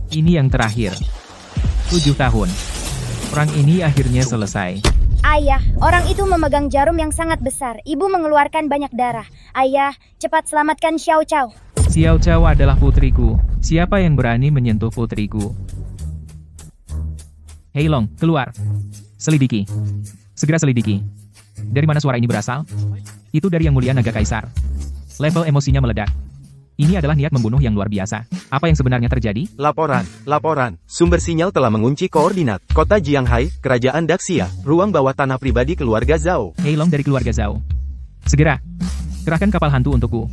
Ini yang terakhir. 7 tahun. Perang ini akhirnya selesai. Ayah, orang itu memegang jarum yang sangat besar. Ibu mengeluarkan banyak darah. Ayah, cepat selamatkan Xiao Cao. Xiao Cao adalah putriku. Siapa yang berani menyentuh putriku? Hei Long, keluar. Selidiki. Segera selidiki. Dari mana suara ini berasal? Itu dari Yang Mulia Naga Kaisar. Level emosinya meledak. Ini adalah niat membunuh yang luar biasa. Apa yang sebenarnya terjadi? Laporan. Sumber sinyal telah mengunci koordinat. Kota Jianghai, Kerajaan Daxia, ruang bawah tanah pribadi keluarga Zhao. Hei Long dari keluarga Zhao. Segera. Kerahkan kapal hantu untukku.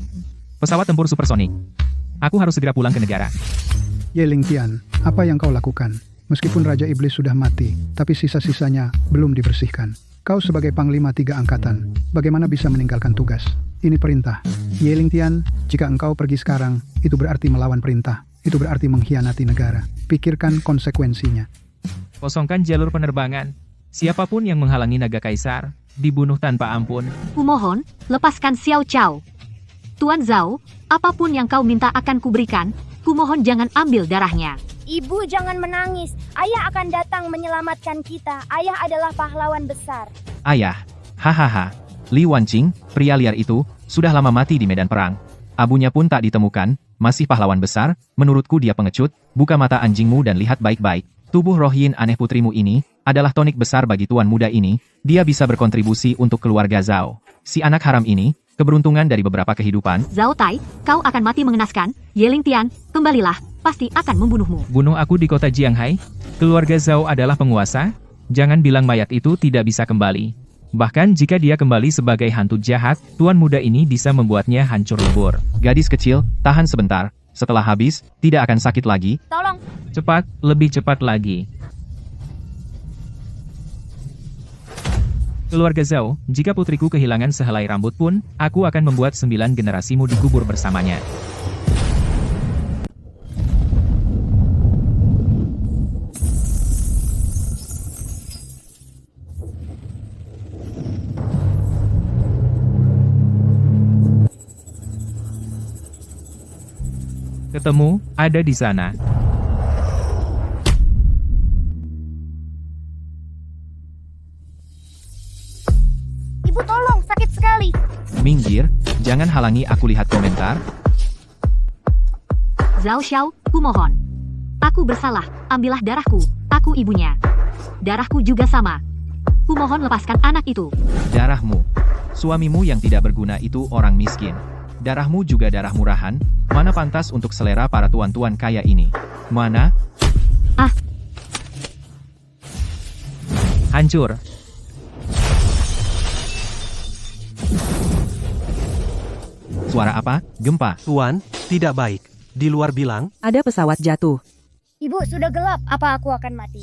Pesawat tempur supersonik. Aku harus segera pulang ke negara. Ye Lingtian, apa yang kau lakukan? Meskipun Raja Iblis sudah mati, tapi sisa-sisanya belum dibersihkan. Kau sebagai Panglima 3 Angkatan, bagaimana bisa meninggalkan tugas? Ini perintah. Ye Lingtian, jika engkau pergi sekarang, itu berarti melawan perintah. Itu berarti mengkhianati negara. Pikirkan konsekuensinya. Kosongkan jalur penerbangan. Siapapun yang menghalangi Naga Kaisar, dibunuh tanpa ampun. Kumohon, lepaskan Xiao Cao. Tuan Zhao, apapun yang kau minta akan kuberikan. Kumohon jangan ambil darahnya. Ibu jangan menangis. Ayah akan datang menyelamatkan kita. Ayah adalah pahlawan besar. Ayah. Hahaha. Li Wanqing, pria liar itu, sudah lama mati di medan perang. Abunya pun tak ditemukan, masih pahlawan besar, menurutku dia pengecut. Buka mata anjingmu dan lihat baik-baik. Tubuh roh yin aneh putrimu ini, adalah tonik besar bagi tuan muda ini. Dia bisa berkontribusi untuk keluarga Zhao. Si anak haram ini, keberuntungan dari beberapa kehidupan. Zhao Tai, kau akan mati mengenaskan. Ye Lingtian, kembalilah, pasti akan membunuhmu. Bunuh aku di kota Jianghai? Keluarga Zhao adalah penguasa? Jangan bilang mayat itu tidak bisa kembali. Bahkan jika dia kembali sebagai hantu jahat, tuan muda ini bisa membuatnya hancur lebur. Gadis kecil, tahan sebentar. Setelah habis, tidak akan sakit lagi. Tolong. Cepat, lebih cepat lagi. Keluarga Zhao, jika putriku kehilangan sehelai rambut pun, aku akan membuat 9 generasimu dikubur bersamanya. Ketemu, ada di sana. Ibu tolong, sakit sekali. Minggir, jangan halangi aku lihat komentar. Zhao Xiao, kumohon. Aku bersalah, ambillah darahku, aku ibunya. Darahku juga sama. Kumohon lepaskan anak itu. Darahmu. Suamimu yang tidak berguna itu orang miskin. Darahmu juga darah murahan, mana pantas untuk selera para tuan-tuan kaya ini? Mana? Ah. Hancur. Suara apa? Gempa. Tuan, tidak baik. Di luar bilang, Ada pesawat jatuh. Ibu, sudah gelap. Apa aku akan mati?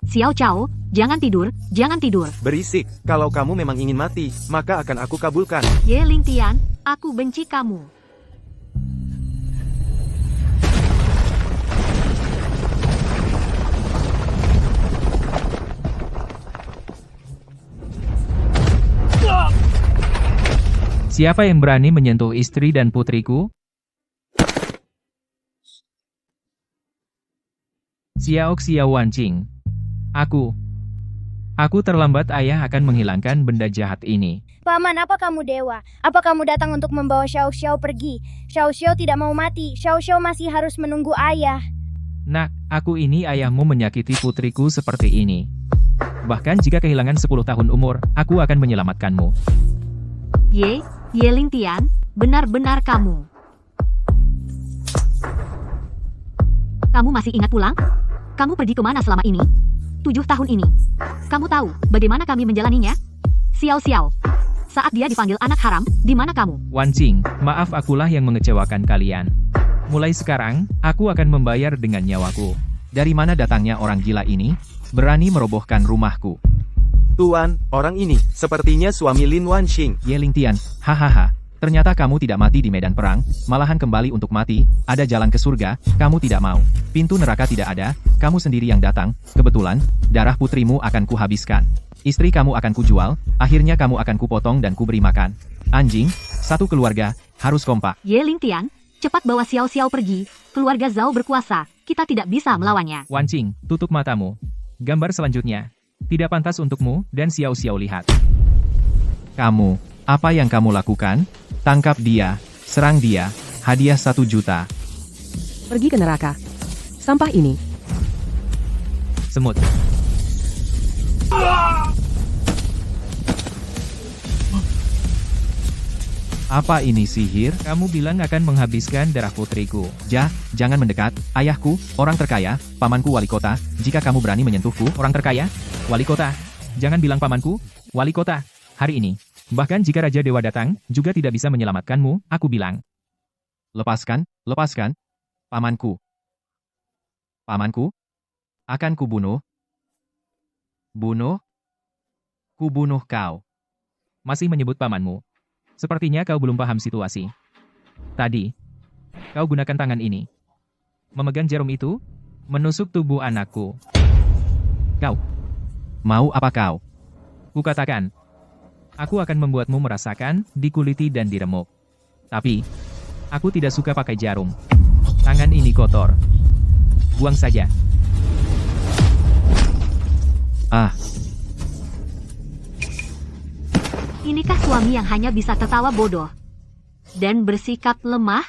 Xiao Cao, jangan tidur, jangan tidur. Berisik, kalau kamu memang ingin mati, maka akan aku kabulkan. Ye Lingtian, aku benci kamu. Siapa yang berani menyentuh istri dan putriku? Xiao Wanqing. Aku terlambat. Ayah akan menghilangkan benda jahat ini. Paman, apa kamu dewa? Apa kamu datang untuk membawa Xiao Xiao pergi? Xiao Xiao tidak mau mati. Xiao Xiao masih harus menunggu ayah. Nak, aku ini ayahmu menyakiti putriku seperti ini. Bahkan jika kehilangan 10 tahun umur, aku akan menyelamatkanmu. Ye Lingtian, benar-benar kamu. Kamu masih ingat pulang? Kamu pergi kemana selama ini? 7 tahun ini. Kamu tahu bagaimana kami menjalaninya? Xiao, saat dia dipanggil anak haram, di mana kamu? Wanqing, maaf akulah yang mengecewakan kalian. Mulai sekarang, aku akan membayar dengan nyawaku. Dari mana datangnya orang gila ini? Berani merobohkan rumahku. Tuan, orang ini, sepertinya suami Lin Wanqing. Ye Lingtian, hahaha. Ternyata kamu tidak mati di medan perang, malahan kembali untuk mati. Ada jalan ke surga, kamu tidak mau. Pintu neraka tidak ada, kamu sendiri yang datang. Kebetulan, darah putrimu akan kuhabiskan. Istri kamu akan kujual, akhirnya kamu akan kupotong dan kuberi makan. Anjing, satu keluarga, harus kompak. Ye Lingtian, Cepat bawa Xiao Xiao pergi, keluarga Zhao berkuasa, kita tidak bisa melawannya. Wan Qing, tutup matamu. Gambar selanjutnya. Tidak pantas untukmu dan Xiao Xiao lihat. Kamu, apa yang kamu lakukan? Tangkap dia, serang dia, hadiah 1 juta. Pergi ke neraka. Sampah ini. Semut. Apa ini sihir? Kamu bilang akan menghabiskan darah putriku. Jangan mendekat. Ayahku, orang terkaya, pamanku wali kota. Jika kamu berani menyentuhku, orang terkaya, wali kota. Jangan bilang pamanku, wali kota. Hari ini. Bahkan jika Raja Dewa datang, juga tidak bisa menyelamatkanmu, aku bilang. Lepaskan. Pamanku. Pamanku? Akan kubunuh. Bunuh? Kubunuh kau. Masih menyebut pamanmu. Sepertinya kau belum paham situasi. Tadi, kau gunakan tangan ini. Memegang jarum itu, menusuk tubuh anakku. Kau. Mau apa kau? Kukatakan. Aku akan membuatmu merasakan, dikuliti dan diremuk. Tapi, aku tidak suka pakai jarum. Tangan ini kotor. Buang saja. Inikah suami yang hanya bisa tertawa bodoh dan bersikap lemah?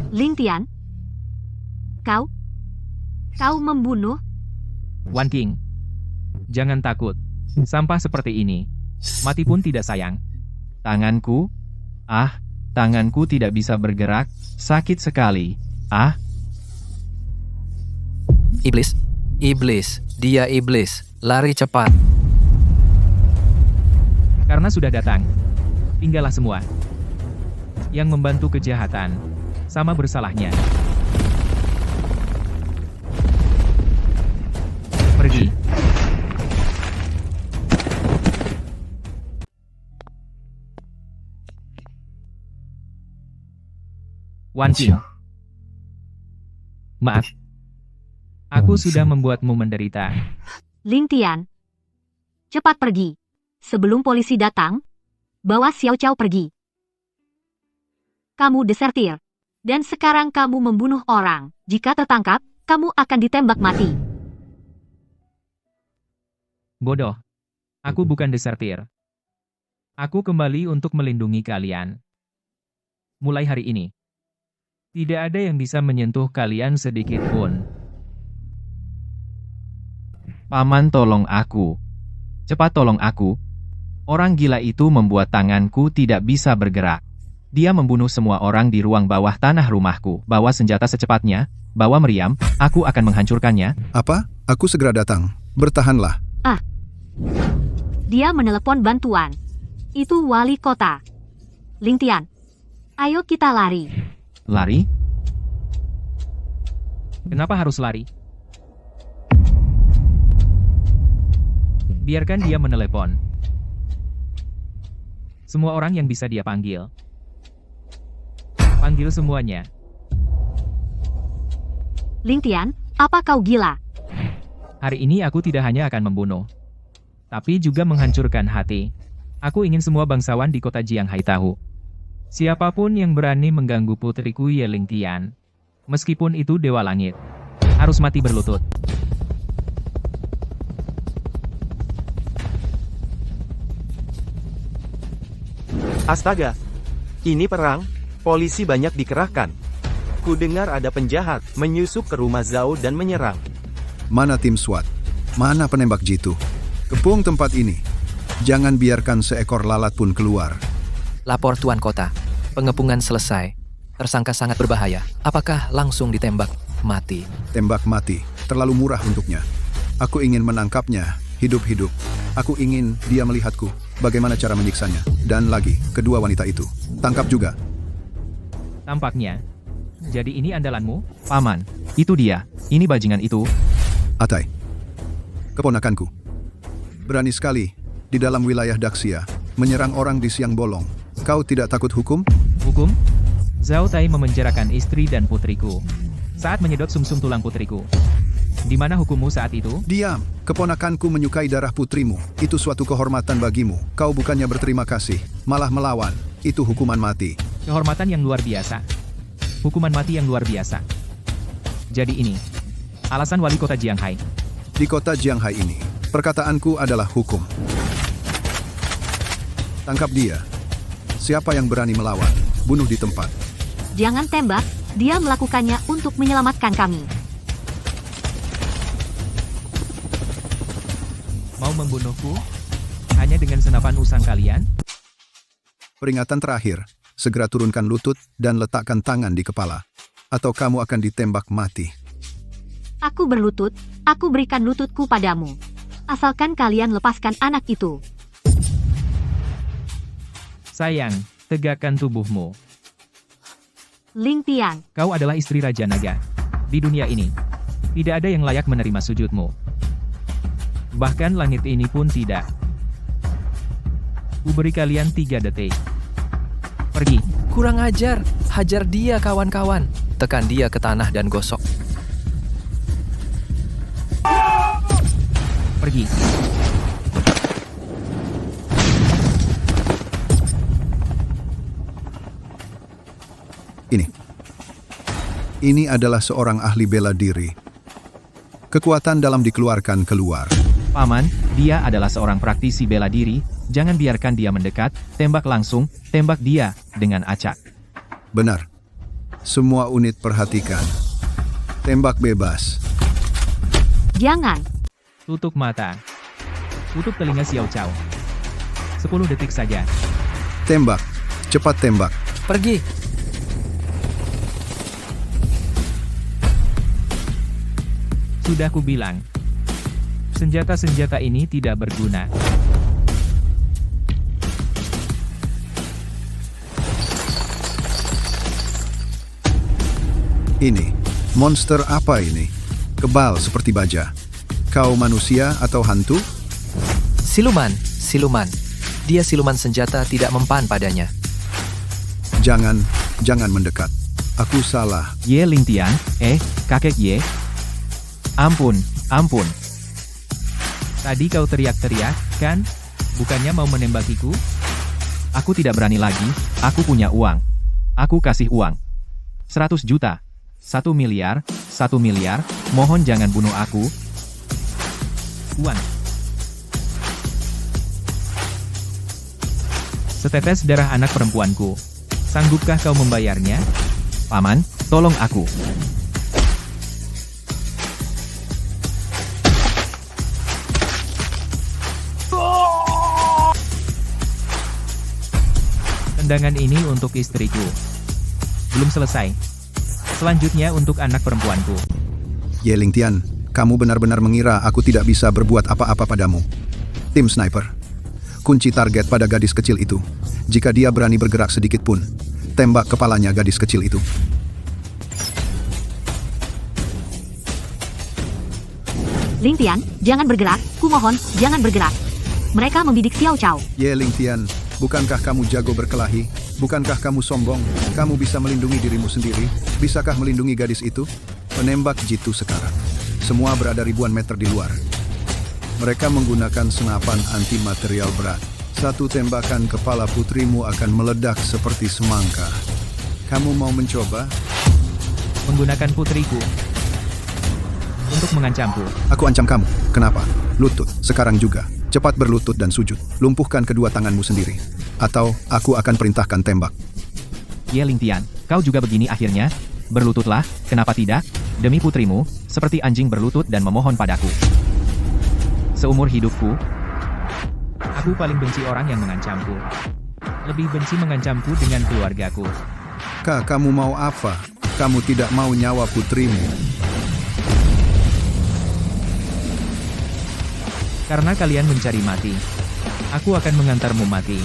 Ling Tian, kau membunuh? Wan Qing, jangan takut. Sampah seperti ini, mati pun tidak sayang. Tanganku? Tanganku tidak bisa bergerak, sakit sekali. Iblis, dia iblis, lari cepat. Karena sudah datang, tinggallah semua. Yang membantu kejahatan, sama bersalahnya. Pergi. Wan Qing. Maaf. Aku sudah membuatmu menderita. Ling Tian, cepat pergi. Sebelum polisi datang, bawa Xiao Xiao pergi. Kamu desertir. Dan sekarang kamu membunuh orang. Jika tertangkap, kamu akan ditembak mati. Bodoh. Aku bukan desertir. Aku kembali untuk melindungi kalian. Mulai hari ini, tidak ada yang bisa menyentuh kalian sedikit pun. Paman, tolong aku. Cepat tolong aku. Orang gila itu membuat tanganku tidak bisa bergerak. Dia membunuh semua orang di ruang bawah tanah rumahku. Bawa senjata secepatnya, bawa meriam, aku akan menghancurkannya. Apa? Aku segera datang. Bertahanlah. Dia menelepon bantuan. Itu wali kota. Ling Tian, ayo kita lari. Lari? Kenapa harus lari? Biarkan dia menelepon. Semua orang yang bisa dia panggil. Panggil semuanya. Ling Tian, apa kau gila? Hari ini aku tidak hanya akan membunuh, tapi juga menghancurkan hati. Aku ingin semua bangsawan di kota Jianghai tahu. Siapapun yang berani mengganggu putriku Ye Ling Tian, meskipun itu Dewa Langit, harus mati berlutut. Astaga, ini perang, polisi banyak dikerahkan. Ku dengar ada penjahat menyusup ke rumah Zhao dan menyerang. Mana tim SWAT? Mana penembak jitu? Kepung tempat ini. Jangan biarkan seekor lalat pun keluar. Lapor Tuan Kota. Pengepungan selesai. Tersangka sangat berbahaya. Apakah langsung ditembak mati? Tembak mati, terlalu murah untuknya. Aku ingin menangkapnya, hidup-hidup. Aku ingin dia melihatku, bagaimana cara menyiksanya. Dan lagi, kedua wanita itu. Tangkap juga. Tampaknya. Jadi ini andalanmu? Paman, itu dia. Ini bajingan itu. Atai. Keponakanku. Berani sekali, di dalam wilayah Daxia, menyerang orang di siang bolong. Kau tidak takut hukum? Hukum? Zhao Tai memenjarakan istri dan putriku. Saat menyedot sumsum tulang putriku. Di mana hukummu saat itu? Diam. Keponakanku menyukai darah putrimu. Itu suatu kehormatan bagimu. Kau bukannya berterima kasih, malah melawan. Itu hukuman mati. Kehormatan yang luar biasa. hukuman mati yang luar biasa. Jadi ini, alasan wali kota Jianghai. Di kota Jianghai ini, perkataanku adalah hukum. Tangkap dia. Siapa yang berani melawan, bunuh di tempat. Jangan tembak, dia melakukannya untuk menyelamatkan kami. Mau membunuhku? Hanya dengan senapan usang kalian? Peringatan terakhir, segera turunkan lutut dan letakkan tangan di kepala. Atau kamu akan ditembak mati. Aku berlutut, aku berikan lututku padamu. Asalkan kalian lepaskan anak itu. Sayang, tegakkan tubuhmu. Ling Tian, Kau adalah istri Raja Naga. Di dunia ini, tidak ada yang layak menerima sujudmu. Bahkan langit ini pun tidak. Kuberi kalian 3 detik. Pergi. Kurang ajar, hajar dia kawan-kawan. Tekan dia ke tanah dan gosok. Pergi. Ini adalah seorang ahli bela diri. Kekuatan dalam dikeluarkan keluar. Paman, dia adalah seorang praktisi bela diri. Jangan biarkan dia mendekat. Tembak langsung, tembak dia dengan acak. Benar. Semua unit perhatikan. Tembak bebas. jangan. Tutup mata. Tutup telinga Xiao Cao. 10 detik saja. Tembak. Cepat tembak. Pergi. Sudah kubilang. Senjata-senjata ini tidak berguna. Ini. Monster apa ini? Kebal seperti baja. Kau manusia atau hantu? Siluman, siluman. Dia siluman senjata tidak mempan padanya. Jangan mendekat. Aku salah. Ye Lingtian, kakek Ye. Ampun, ampun. Tadi kau teriak-teriak, kan? Bukannya mau menembakiku? Aku tidak berani lagi, aku punya uang. Aku kasih uang. 100 juta. 1 miliar, 1 miliar, mohon jangan bunuh aku. Uang. Setetes darah anak perempuanku. Sanggupkah kau membayarnya? Paman, tolong aku. Tendangan ini untuk istriku. Belum selesai. Selanjutnya untuk anak perempuanku. Ye Lingtian, kamu benar-benar mengira aku tidak bisa berbuat apa-apa padamu. Tim sniper. Kunci target pada gadis kecil itu. Jika dia berani bergerak sedikit pun, tembak kepalanya gadis kecil itu. Lingtian, jangan bergerak, kumohon, jangan bergerak. Mereka membidik Xiao Cao. Ye Lingtian, bukankah kamu jago berkelahi? Bukankah kamu sombong? Kamu bisa melindungi dirimu sendiri? Bisakah melindungi gadis itu? Penembak jitu sekarang. Semua berada ribuan meter di luar. Mereka menggunakan senapan anti material berat. Satu tembakan kepala putrimu akan meledak seperti semangka. Kamu mau mencoba? Menggunakan putriku. Untuk mengancamku. Aku ancam kamu. Kenapa? Lutut. Sekarang juga. Cepat berlutut dan sujud. Lumpuhkan kedua tanganmu sendiri. Atau aku akan perintahkan tembak. Ye Lingtian, kau juga begini akhirnya? Berlututlah, kenapa tidak? Demi putrimu, seperti anjing berlutut dan memohon padaku. Seumur hidupku, aku paling benci orang yang mengancamku. Lebih benci mengancamku dengan keluargaku. Kamu mau apa? Kamu tidak mau nyawa putrimu. Karena kalian mencari mati, aku akan mengantarmu mati.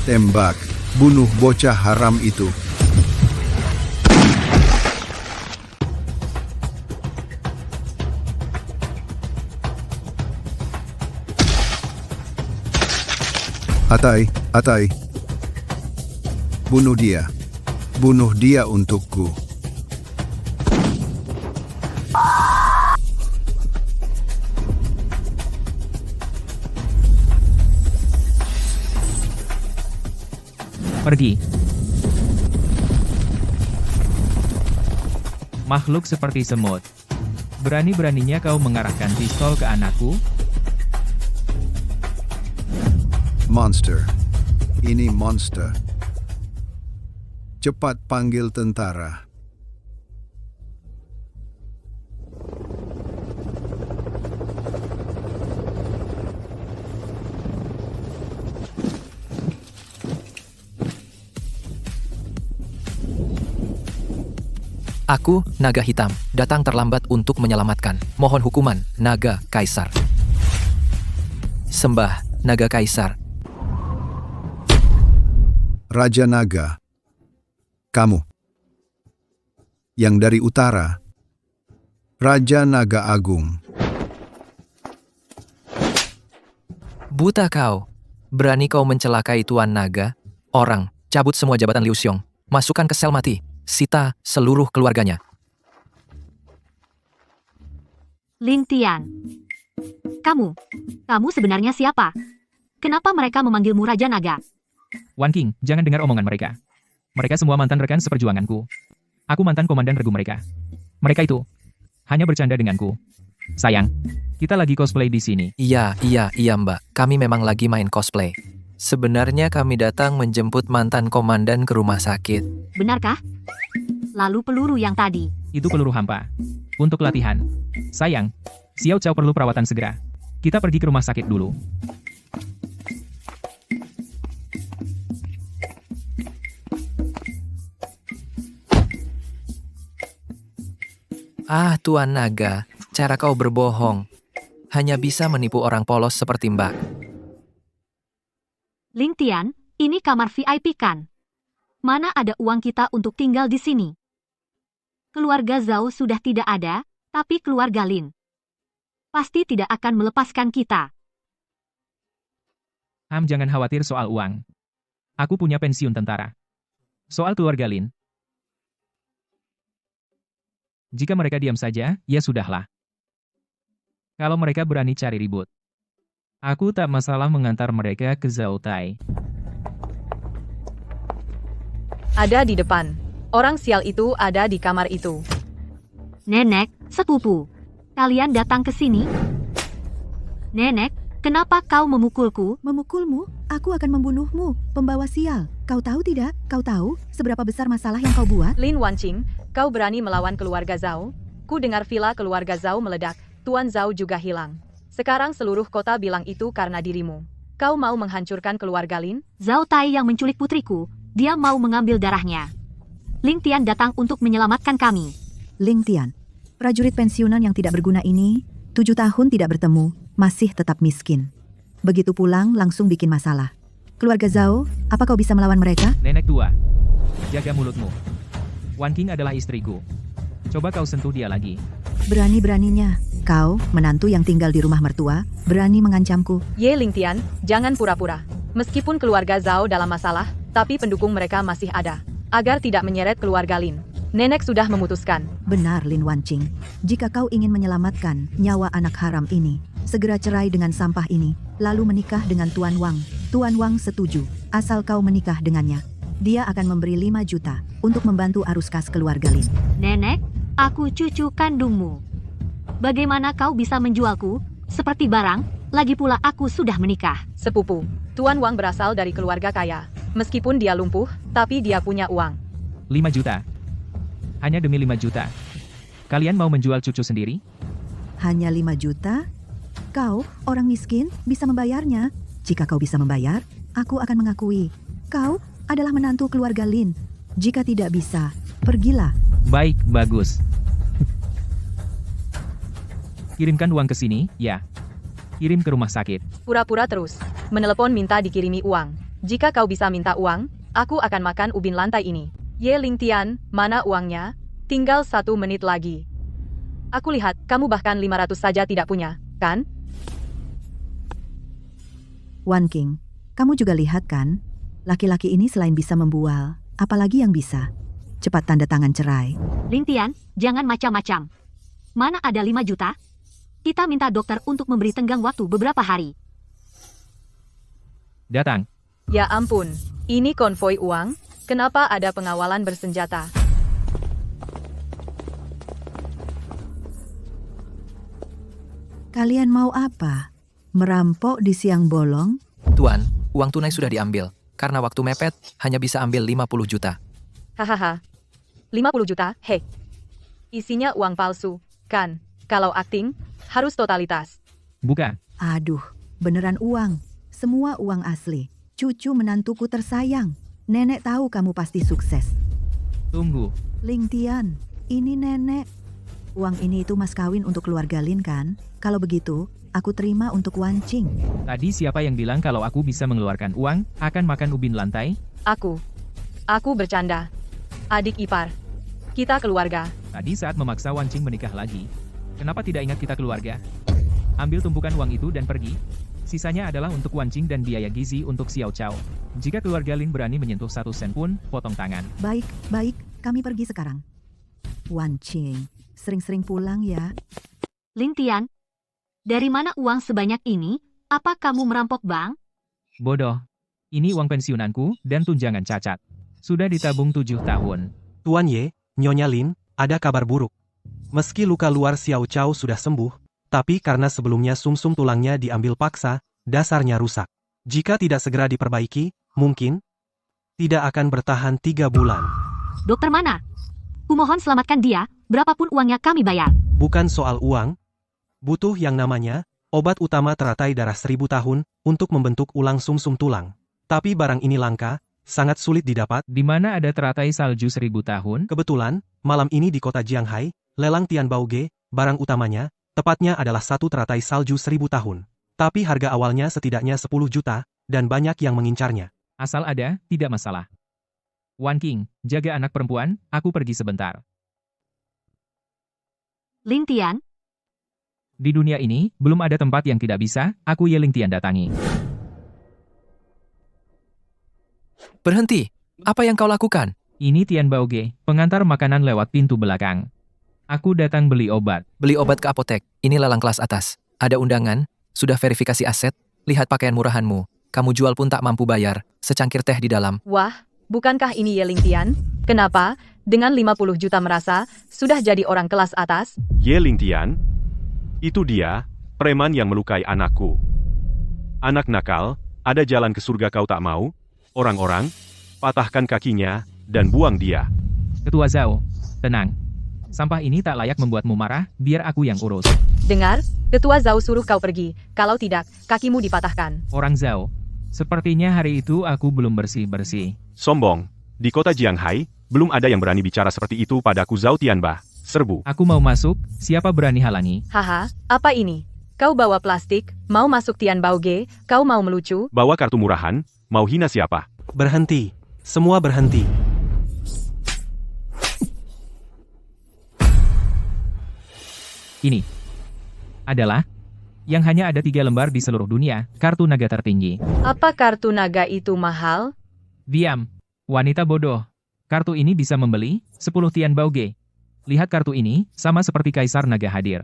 Tembak. Bunuh bocah haram itu. Atai. Bunuh dia. Bunuh dia untukku. Pergi. Makhluk seperti semut. Berani-beraninya kau mengarahkan pistol ke anakku? Monster. Ini monster. Cepat panggil tentara. Aku, naga hitam, datang terlambat untuk menyelamatkan. Mohon hukuman, naga kaisar. Sembah, naga kaisar. Raja Naga. Kamu. Yang dari utara. Raja Naga Agung. Buta kau. Berani kau mencelakai Tuan Naga? Orang, cabut semua jabatan Liu Xiong. Masukkan ke sel mati. Sita seluruh keluarganya. Ling Tian. Kamu sebenarnya siapa? Kenapa mereka memanggilmu Raja Naga? Wan King, jangan dengar omongan mereka. Mereka semua mantan rekan seperjuanganku. Aku mantan komandan regu mereka. Mereka itu hanya bercanda denganku. Sayang, kita lagi cosplay di sini. Iya mbak, kami memang lagi main cosplay. Sebenarnya kami datang menjemput mantan komandan ke rumah sakit. Benarkah? Lalu peluru yang tadi. Itu peluru hampa. Untuk latihan. Sayang, Xiao Cao perlu perawatan segera. Kita pergi ke rumah sakit dulu. Ah, Tuan Naga, cara kau berbohong. Hanya bisa menipu orang polos seperti mbak. Ling Tian, ini kamar VIP kan? Mana ada uang kita untuk tinggal di sini? Keluarga Zhao sudah tidak ada, tapi keluarga Lin pasti tidak akan melepaskan kita. Jangan khawatir soal uang. Aku punya pensiun tentara. Soal keluarga Lin, jika mereka diam saja, ya sudahlah. Kalau mereka berani cari ribut, aku tak masalah mengantar mereka ke Zhao Tai. Ada di depan. Orang sial itu ada di kamar itu. Nenek, sepupu, kalian datang ke sini? Nenek, kenapa kau memukulku? Memukulmu? Aku akan membunuhmu, pembawa sial. Kau tahu tidak? Kau tahu seberapa besar masalah yang kau buat? Lin Wanqing, kau berani melawan keluarga Zhao? Ku dengar villa keluarga Zhao meledak. Tuan Zhao juga hilang. Sekarang seluruh kota bilang itu karena dirimu. Kau mau menghancurkan keluarga Lin? Zhao Tai yang menculik putriku, dia mau mengambil darahnya. Ling Tian datang untuk menyelamatkan kami. Ling Tian, prajurit pensiunan yang tidak berguna ini, 7 tahun tidak bertemu, masih tetap miskin. Begitu pulang langsung bikin masalah. Keluarga Zhao, apa kau bisa melawan mereka? Nenek tua, jaga mulutmu. Wan King adalah istriku. Coba kau sentuh dia lagi. Berani-beraninya, kau, menantu yang tinggal di rumah mertua, berani mengancamku. Ye Ling Tian, jangan pura-pura. Meskipun keluarga Zhao dalam masalah, tapi pendukung mereka masih ada. Agar tidak menyeret keluarga Lin, nenek sudah memutuskan. Benar Lin Wanqing, jika kau ingin menyelamatkan nyawa anak haram ini, segera cerai dengan sampah ini, lalu menikah dengan Tuan Wang. Tuan Wang setuju, asal kau menikah dengannya. Dia akan memberi 5 juta untuk membantu arus kas keluarga Lin. Nenek, aku cucu kandungmu. Bagaimana kau bisa menjualku seperti barang? Lagi pula aku sudah menikah. Sepupu, Tuan Wang berasal dari keluarga kaya. Meskipun dia lumpuh, tapi dia punya uang. 5 juta. Hanya demi 5 juta. Kalian mau menjual cucu sendiri? Hanya 5 juta? Kau, orang miskin, bisa membayarnya. Jika kau bisa membayar, aku akan mengakui. Kau adalah menantu keluarga Lin. Jika tidak bisa, pergilah. Baik, bagus. Kirimkan uang ke sini, ya. Kirim ke rumah sakit. Pura-pura terus. Menelepon minta dikirimi uang. Jika kau bisa minta uang, aku akan makan ubin lantai ini. Ye Ling Tian, mana uangnya? Tinggal 1 menit lagi. Aku lihat, kamu bahkan 500 saja tidak punya, kan? Wan King, kamu juga lihat kan? Laki-laki ini selain bisa membual, apalagi yang bisa? Cepat tanda tangan cerai. Ling Tian, jangan macam-macam. Mana ada 5 juta? Kita minta dokter untuk memberi tenggang waktu beberapa hari. Datang. Ya ampun, ini konvoi uang? Kenapa ada pengawalan bersenjata? Kalian mau apa? Merampok di siang bolong? Tuan, uang tunai sudah diambil. Karena waktu mepet, hanya bisa ambil 50 juta. Hahaha. 50 juta, hei. Isinya uang palsu, kan? Kalau akting, harus totalitas. Bukan. Aduh, beneran uang. Semua uang asli. Cucu menantuku tersayang. Nenek tahu kamu pasti sukses. Tunggu. Ling Tian, ini nenek. Uang ini itu mas kawin untuk keluarga Lin kan? Kalau begitu, aku terima untuk Wan Qing. Tadi siapa yang bilang kalau aku bisa mengeluarkan uang, akan makan ubin lantai? Aku bercanda. Adik ipar. Kita keluarga. Tadi saat memaksa Wan Qing menikah lagi. Kenapa tidak ingat kita keluarga? Ambil tumpukan uang itu dan pergi. Sisanya adalah untuk Wan Qing dan biaya gizi untuk Xiao Chao. Jika keluarga Lin berani menyentuh 1 sen pun, potong tangan. Baik, kami pergi sekarang. Wan Qing, sering-sering pulang ya. Ling Tian, dari mana uang sebanyak ini? Apa kamu merampok bank? Bodoh. Ini uang pensiunanku dan tunjangan cacat. Sudah ditabung 7 tahun. Tuan Ye, Nyonya Lin, ada kabar buruk. Meski luka luar Xiao Chao sudah sembuh, tapi karena sebelumnya sumsum tulangnya diambil paksa, dasarnya rusak. Jika tidak segera diperbaiki, mungkin tidak akan bertahan 3 bulan. Dokter mana? Kumohon selamatkan dia, berapapun uangnya kami bayar. Bukan soal uang, butuh yang namanya obat utama teratai darah 1000 tahun untuk membentuk ulang sumsum tulang. Tapi barang ini langka, sangat sulit didapat. Di mana ada teratai salju 1000 tahun? Kebetulan, malam ini di kota Jianghai, lelang Tian Baoge, barang utamanya, tepatnya adalah 1 teratai salju 1000 tahun. Tapi harga awalnya setidaknya 10 juta, dan banyak yang mengincarnya. Asal ada, tidak masalah. Wan Qing, jaga anak perempuan, aku pergi sebentar. Ling Tian, Di dunia ini, belum ada tempat yang tidak bisa, aku Ye Ling Tian datangi. Berhenti, apa yang kau lakukan? Ini Tian Baoge, pengantar makanan lewat pintu belakang. Aku datang beli obat. Beli obat ke apotek, ini lelang kelas atas. Ada undangan, sudah verifikasi aset, lihat pakaian murahanmu. Kamu jual pun tak mampu bayar, secangkir teh di dalam. Wah, bukankah ini Ye Ling Tian? Kenapa, dengan 50 juta merasa, sudah jadi orang kelas atas? Ye Ling Tian? Itu dia, preman yang melukai anakku. Anak nakal, ada jalan ke surga kau tak mau? Orang-orang, patahkan kakinya, dan buang dia. Ketua Zhao, tenang. Sampah ini tak layak membuatmu marah, biar aku yang urus. Dengar, Ketua Zhao suruh kau pergi, kalau tidak, kakimu dipatahkan. Orang Zhao, sepertinya hari itu aku belum bersih-bersih. Sombong, di kota Jianghai, belum ada yang berani bicara seperti itu padaku Zhao Tianba. Serbu. Aku mau masuk, siapa berani halangi? Haha, apa ini? Kau bawa plastik, mau masuk Tian Baoge, kau mau melucu? Bawa kartu murahan, mau hina siapa? Berhenti, semua berhenti. Ini adalah yang hanya ada 3 lembar di seluruh dunia, kartu naga tertinggi. Apa kartu naga itu mahal? Diam, wanita bodoh. Kartu ini bisa membeli 10 Tian Baoge. Lihat kartu ini, sama seperti Kaisar Naga hadir.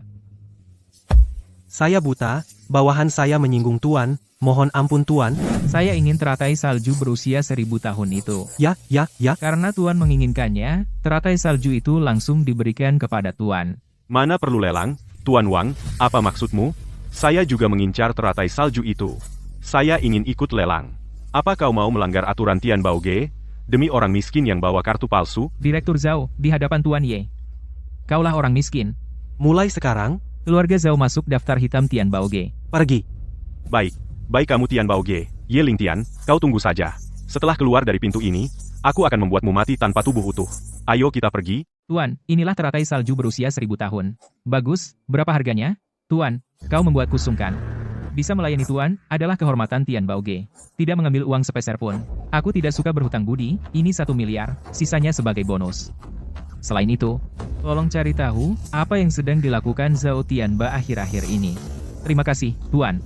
Saya buta, bawahan saya menyinggung Tuan, mohon ampun Tuan. Saya ingin teratai salju berusia 1000 tahun itu. Ya. Karena Tuan menginginkannya, teratai salju itu langsung diberikan kepada Tuan. Mana perlu lelang, Tuan Wang, apa maksudmu? Saya juga mengincar teratai salju itu. Saya ingin ikut lelang. Apa kau mau melanggar aturan Tian Baoge, demi orang miskin yang bawa kartu palsu? Direktur Zhao, di hadapan Tuan Ye. Kaulah orang miskin. Mulai sekarang, Keluarga Zhao masuk daftar hitam Tian Baoge. pergi. Baik kamu Tian Baoge, Ye Ling Tian, kau tunggu saja. Setelah keluar dari pintu ini, aku akan membuatmu mati tanpa tubuh utuh. Ayo kita pergi. Tuan, inilah teratai salju berusia 1000 tahun. Bagus, berapa harganya? Tuan, kau membuatku sungkan. Bisa melayani Tuan, adalah kehormatan Tian Baoge. Tidak mengambil uang sepeser pun. Aku tidak suka berhutang budi, ini 1 miliar, sisanya sebagai bonus. Selain itu, tolong cari tahu, apa yang sedang dilakukan Zhao Tianba akhir-akhir ini. Terima kasih, Tuan.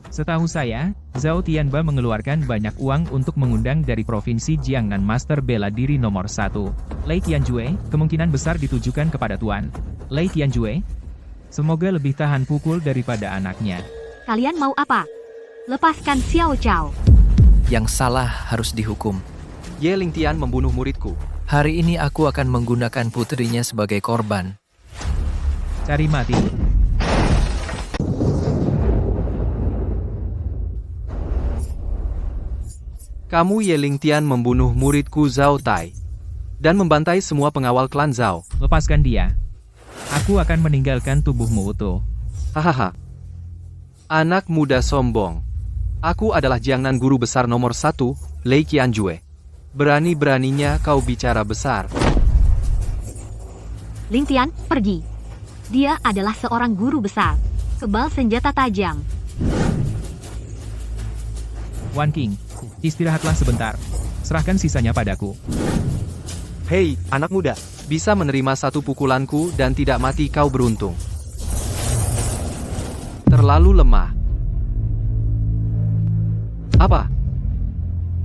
Setahu saya, Zhao Tianba mengeluarkan banyak uang untuk mengundang dari Provinsi Jiangnan Master Bela Diri nomor 1. Lei Tianjue, kemungkinan besar ditujukan kepada Tuan. Lei Tianjue, semoga lebih tahan pukul daripada anaknya. kalian mau apa? Lepaskan Xiao Chao. Yang salah harus dihukum. Ye Ling Tian membunuh muridku. Hari ini aku akan menggunakan putrinya sebagai korban. Cari mati. Kamu Ye Lingtian membunuh muridku Zhao Tai dan membantai semua pengawal klan Zhao. Lepaskan dia. Aku akan meninggalkan tubuhmu utuh. Hahaha. Anak muda sombong. Aku adalah Jiangnan guru besar nomor 1, Lei Qianjue. Berani-beraninya kau bicara besar. Lingtian, pergi. Dia adalah seorang guru besar. Kebal senjata tajam. Wan King, istirahatlah sebentar. Serahkan sisanya padaku. Hei, anak muda. Bisa menerima satu pukulanku dan tidak mati kau beruntung. Terlalu lemah. Apa?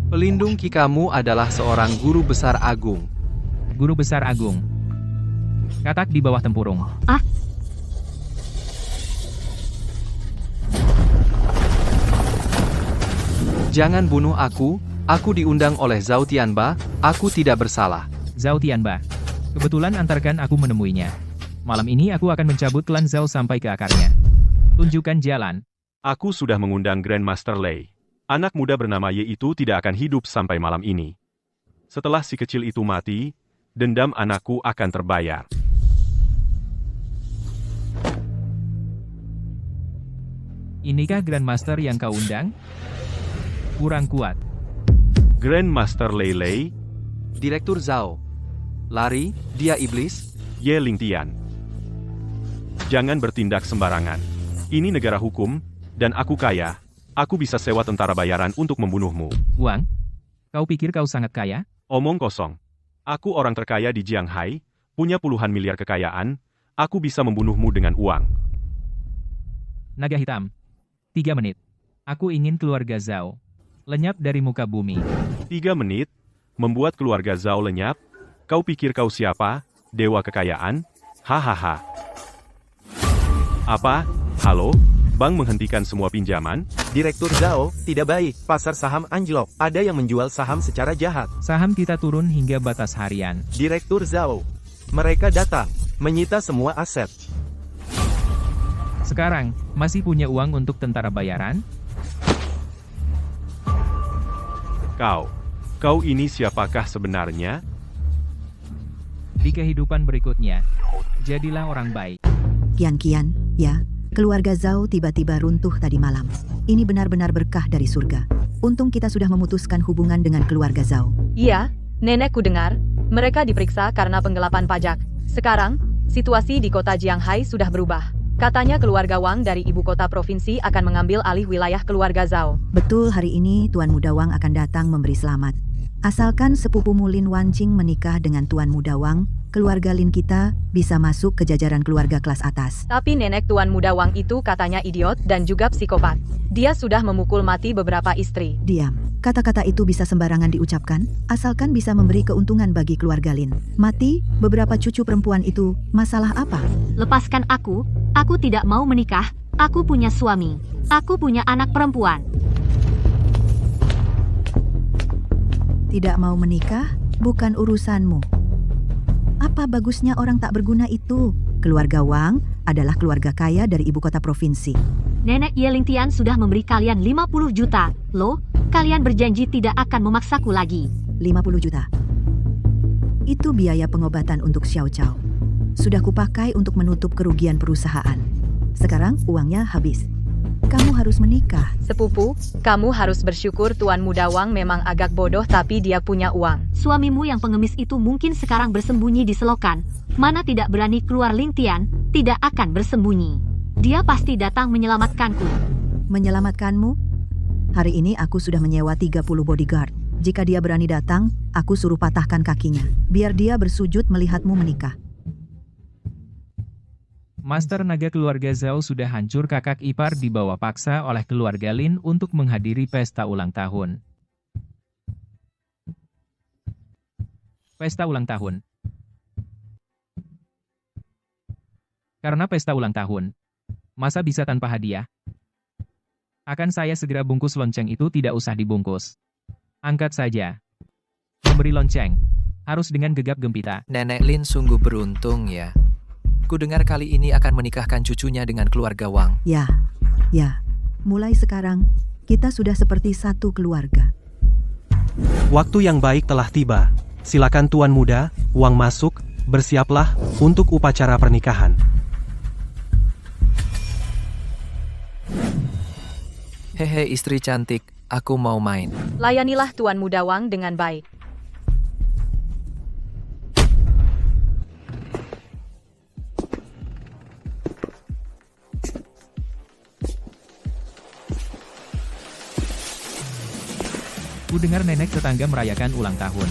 Pelindung Ki kamu adalah seorang guru besar agung. Guru besar agung. Katak di bawah tempurung. Ah, Jangan bunuh aku diundang oleh Zhao Tianba, aku tidak bersalah. Zhao Tianba. Kebetulan antarkan aku menemuinya. Malam ini aku akan mencabut klan Zhao sampai ke akarnya. Tunjukkan jalan. Aku sudah mengundang Grandmaster Lei. Anak muda bernama Ye itu tidak akan hidup sampai malam ini. Setelah si kecil itu mati, dendam anakku akan terbayar. Inikah Grandmaster yang kau undang? Kurang kuat. Grandmaster Lei Lei, Direktur Zhao. Lari, dia iblis. Ye Lingtian. Jangan bertindak sembarangan. Ini negara hukum, dan aku kaya. Aku bisa sewa tentara bayaran untuk membunuhmu. Uang? Kau pikir kau sangat kaya? Omong kosong. Aku orang terkaya di Jianghai, punya puluhan miliar kekayaan, aku bisa membunuhmu dengan uang. Naga hitam. 3 menit. Aku ingin keluarga Zhao lenyap dari muka bumi. 3 menit? Membuat keluarga Zhao lenyap? Kau pikir kau siapa? Dewa kekayaan? Hahaha. Apa? Halo? Bank menghentikan semua pinjaman? Direktur Zhao, tidak baik. Pasar saham anjlok. Ada yang menjual saham secara jahat. Saham kita turun hingga batas harian. Direktur Zhao. Mereka datang, menyita semua aset. Sekarang, masih punya uang untuk tentara bayaran? Kau ini siapakah sebenarnya? Di kehidupan berikutnya, jadilah orang baik. Kian, ya. Keluarga Zhao tiba-tiba runtuh tadi malam. Ini benar-benar berkah dari surga. Untung kita sudah memutuskan hubungan dengan keluarga Zhao. Iya, nenekku dengar. Mereka diperiksa karena penggelapan pajak. Sekarang, situasi di kota Jianghai sudah berubah. Katanya keluarga Wang dari ibu kota provinsi akan mengambil alih wilayah keluarga Zhao. Betul, hari ini Tuan Muda Wang akan datang memberi selamat. Asalkan sepupumu Lin Wanqing menikah dengan Tuan Muda Wang, keluarga Lin kita bisa masuk ke jajaran keluarga kelas atas. Tapi nenek Tuan Muda Wang itu katanya idiot dan juga psikopat. Dia sudah memukul mati beberapa istri. Diam. Kata-kata itu bisa sembarangan diucapkan, asalkan bisa memberi keuntungan bagi keluarga Lin. Mati beberapa cucu perempuan itu, masalah apa? lepaskan aku tidak mau menikah, aku punya suami, aku punya anak perempuan. Tidak mau menikah, bukan urusanmu. Apa bagusnya orang tak berguna itu? Keluarga Wang adalah keluarga kaya dari ibu kota provinsi. Nenek Ye Lingtian sudah memberi kalian 50 juta. Loh, kalian berjanji tidak akan memaksaku lagi. 50 juta. Itu biaya pengobatan untuk Xiao Chao. Sudah kupakai untuk menutup kerugian perusahaan. Sekarang uangnya habis. Kamu harus menikah. Sepupu, kamu harus bersyukur Tuan Muda Wang memang agak bodoh tapi dia punya uang. Suamimu yang pengemis itu mungkin sekarang bersembunyi di selokan. Mana tidak berani keluar Lingtian, tidak akan bersembunyi. Dia pasti datang menyelamatkanku. Menyelamatkanmu? Hari ini aku sudah menyewa 30 bodyguard. Jika dia berani datang, aku suruh patahkan kakinya. Biar dia bersujud melihatmu menikah. Master naga keluarga Zhao sudah hancur kakak ipar dibawa paksa oleh keluarga Lin untuk menghadiri pesta ulang tahun. Pesta ulang tahun. Karena pesta ulang tahun, masa bisa tanpa hadiah? Akan saya segera bungkus lonceng itu, tidak usah dibungkus. Angkat saja. Memberi lonceng, harus dengan gegap gempita. Nenek Lin sungguh beruntung ya. Kudengar kali ini akan menikahkan cucunya dengan keluarga Wang. Ya. Mulai sekarang, kita sudah seperti satu keluarga. Waktu yang baik telah tiba. Silakan Tuan Muda, Wang masuk, bersiaplah untuk upacara pernikahan. Hehe istri cantik, aku mau main. Layanilah Tuan Muda Wang dengan baik. Ku dengar nenek tetangga merayakan ulang tahun.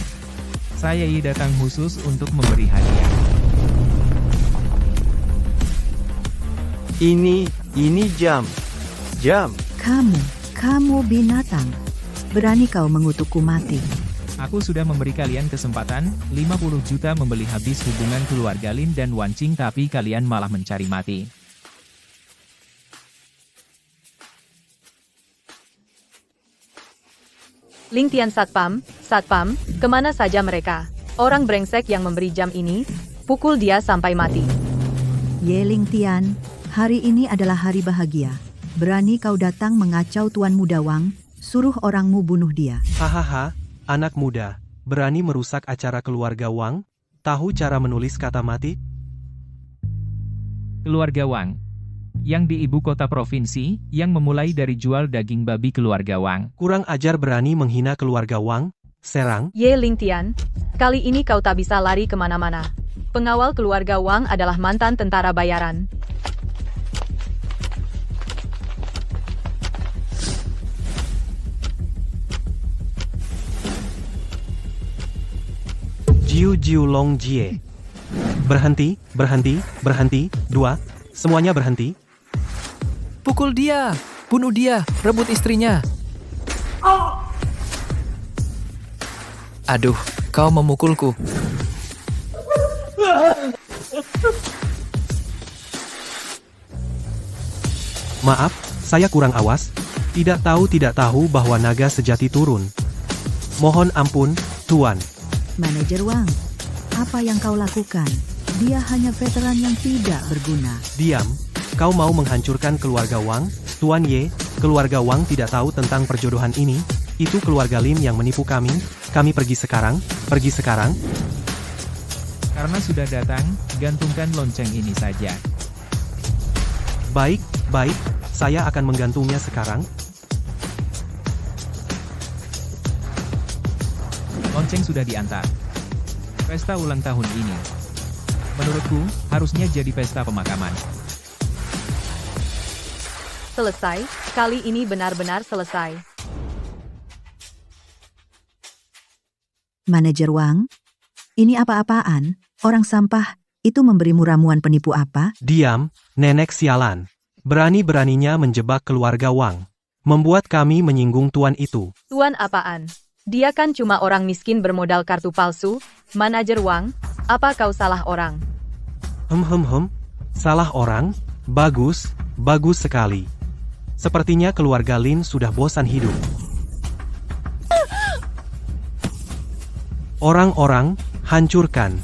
Saya datang khusus untuk memberi hadiah. Ini jam. Kamu binatang. Berani kau mengutukku mati. Aku sudah memberi kalian kesempatan, 50 juta membeli habis hubungan keluarga Lin dan Wan Qing tapi kalian malah mencari mati. Ling Tian Satpam, kemana saja mereka? Orang brengsek yang memberi jam ini, pukul dia sampai mati. Ye Ling Tian, hari ini adalah hari bahagia. Berani kau datang mengacau Tuan Muda Wang, suruh orangmu bunuh dia. Hahaha, anak muda, berani merusak acara keluarga Wang? Tahu cara menulis kata mati? Keluarga Wang yang di ibu kota provinsi, yang memulai dari jual daging babi keluarga Wang. Kurang ajar berani menghina keluarga Wang, serang. Ye Ling Tian, kali ini kau tak bisa lari kemana-mana. Pengawal keluarga Wang adalah mantan tentara bayaran. Jiu Long Jie. Berhenti. 2, semuanya berhenti. Pukul dia, bunuh dia, rebut istrinya. Aduh, kau memukulku. Maaf, saya kurang awas. Tidak tahu bahwa naga sejati turun. Mohon ampun, Tuan. Manajer Wang, apa yang kau lakukan? Dia hanya veteran yang tidak berguna. Diam. Kau mau menghancurkan keluarga Wang? Tuan Ye, keluarga Wang tidak tahu tentang perjodohan ini. Itu keluarga Lin yang menipu kami. Kami pergi sekarang. Karena sudah datang, gantungkan lonceng ini saja. Baik. Saya akan menggantungnya sekarang. Lonceng sudah diantar. Pesta ulang tahun ini, menurutku, harusnya jadi pesta pemakaman. Selesai, kali ini benar-benar selesai. Manajer Wang, ini apa-apaan? Orang sampah itu memberimu ramuan penipu apa? Diam, nenek sialan. Berani-beraninya menjebak keluarga Wang. Membuat kami menyinggung tuan itu. Tuan apaan? Dia kan cuma orang miskin bermodal kartu palsu. Manajer Wang, apa kau salah orang? Salah orang? Bagus sekali. Sepertinya keluarga Lin sudah bosan hidup. Orang-orang, hancurkan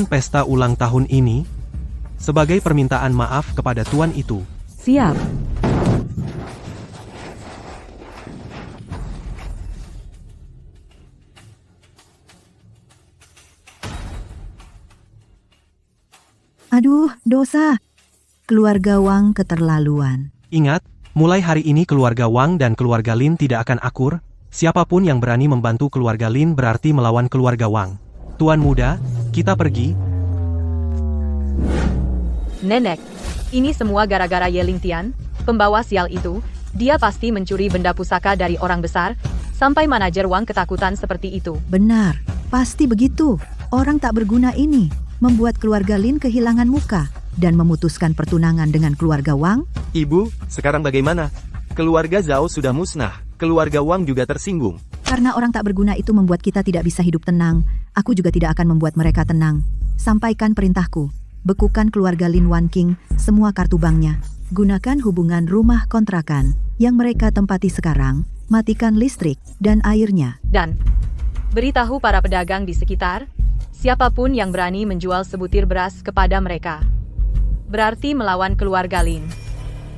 pesta ulang tahun ini, sebagai permintaan maaf kepada tuan itu. Siap. Aduh, dosa. Keluarga Wang keterlaluan. Ingat, mulai hari ini keluarga Wang dan keluarga Lin tidak akan akur. Siapapun yang berani membantu keluarga Lin berarti melawan keluarga Wang. Tuan muda, kita pergi. Nenek, ini semua gara-gara Ye Ling Tian, pembawa sial itu. Dia pasti mencuri benda pusaka dari orang besar, sampai manajer Wang ketakutan seperti itu. Benar, pasti begitu. Orang tak berguna ini membuat keluarga Lin kehilangan muka dan memutuskan pertunangan dengan keluarga Wang. Ibu, sekarang bagaimana? Keluarga Zhao sudah musnah. Keluarga Wang juga tersinggung. Karena orang tak berguna itu membuat kita tidak bisa hidup tenang, aku juga tidak akan membuat mereka tenang. Sampaikan perintahku. Bekukan keluarga Lin Wan Qing, semua kartu banknya. Gunakan hubungan rumah kontrakan yang mereka tempati sekarang. Matikan listrik dan airnya. Dan beritahu para pedagang di sekitar, siapapun yang berani menjual sebutir beras kepada mereka, berarti melawan keluarga Lin.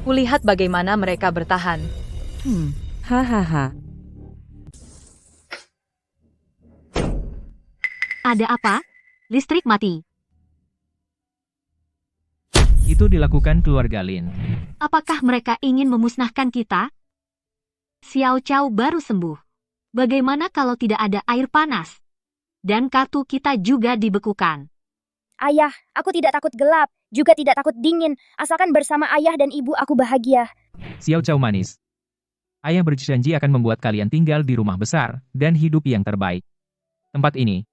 Kulihat bagaimana mereka bertahan. Hahaha. Ada apa? Listrik mati. Itu dilakukan keluarga Lin. Apakah mereka ingin memusnahkan kita? Xiao Chao baru sembuh. Bagaimana kalau tidak ada air panas? Dan kartu kita juga dibekukan. Ayah, aku tidak takut gelap, juga tidak takut dingin, asalkan bersama ayah dan ibu aku bahagia. Xiao Chao manis. Ayah berjanji akan membuat kalian tinggal di rumah besar dan hidup yang terbaik. Tempat ini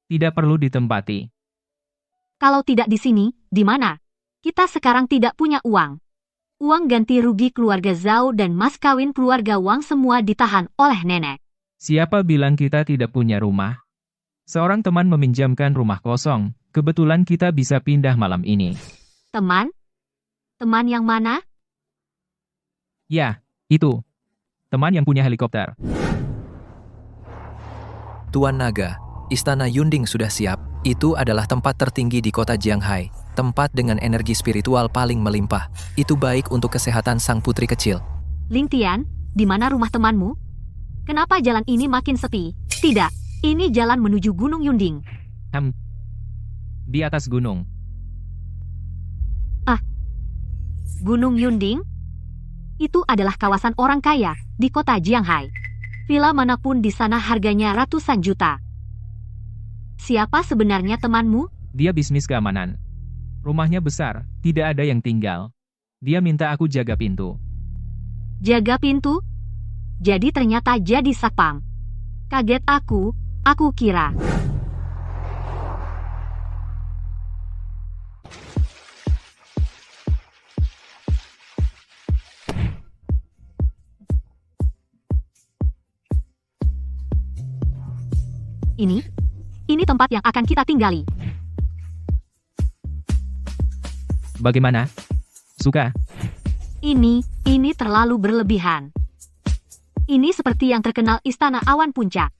tidak perlu ditempati. Kalau tidak di sini, di mana? Kita sekarang tidak punya uang. Uang ganti rugi keluarga Zhao dan mas kawin keluarga Wang semua ditahan oleh nenek. Siapa bilang kita tidak punya rumah? Seorang teman meminjamkan rumah kosong. Kebetulan kita bisa pindah malam ini. Teman? Teman yang mana? Ya, itu. Teman yang punya helikopter. Tuan Naga, Istana Yunding sudah siap. Itu adalah tempat tertinggi di kota Jianghai. Tempat dengan energi spiritual paling melimpah. Itu baik untuk kesehatan sang putri kecil. Ling Tian, di mana rumah temanmu? Kenapa jalan ini makin sepi? Tidak, ini jalan menuju Gunung Yunding. Di atas gunung. Gunung Yunding? Itu adalah kawasan orang kaya di kota Jianghai. Villa manapun di sana harganya ratusan juta. Siapa sebenarnya temanmu? Dia bisnis keamanan. Rumahnya besar, tidak ada yang tinggal. Dia minta aku jaga pintu. Jaga pintu? Jadi ternyata jadi satpam. Kaget aku kira. Ini tempat yang akan kita tinggali. Bagaimana? Suka? Ini terlalu berlebihan. Ini seperti yang terkenal Istana Awan Puncak.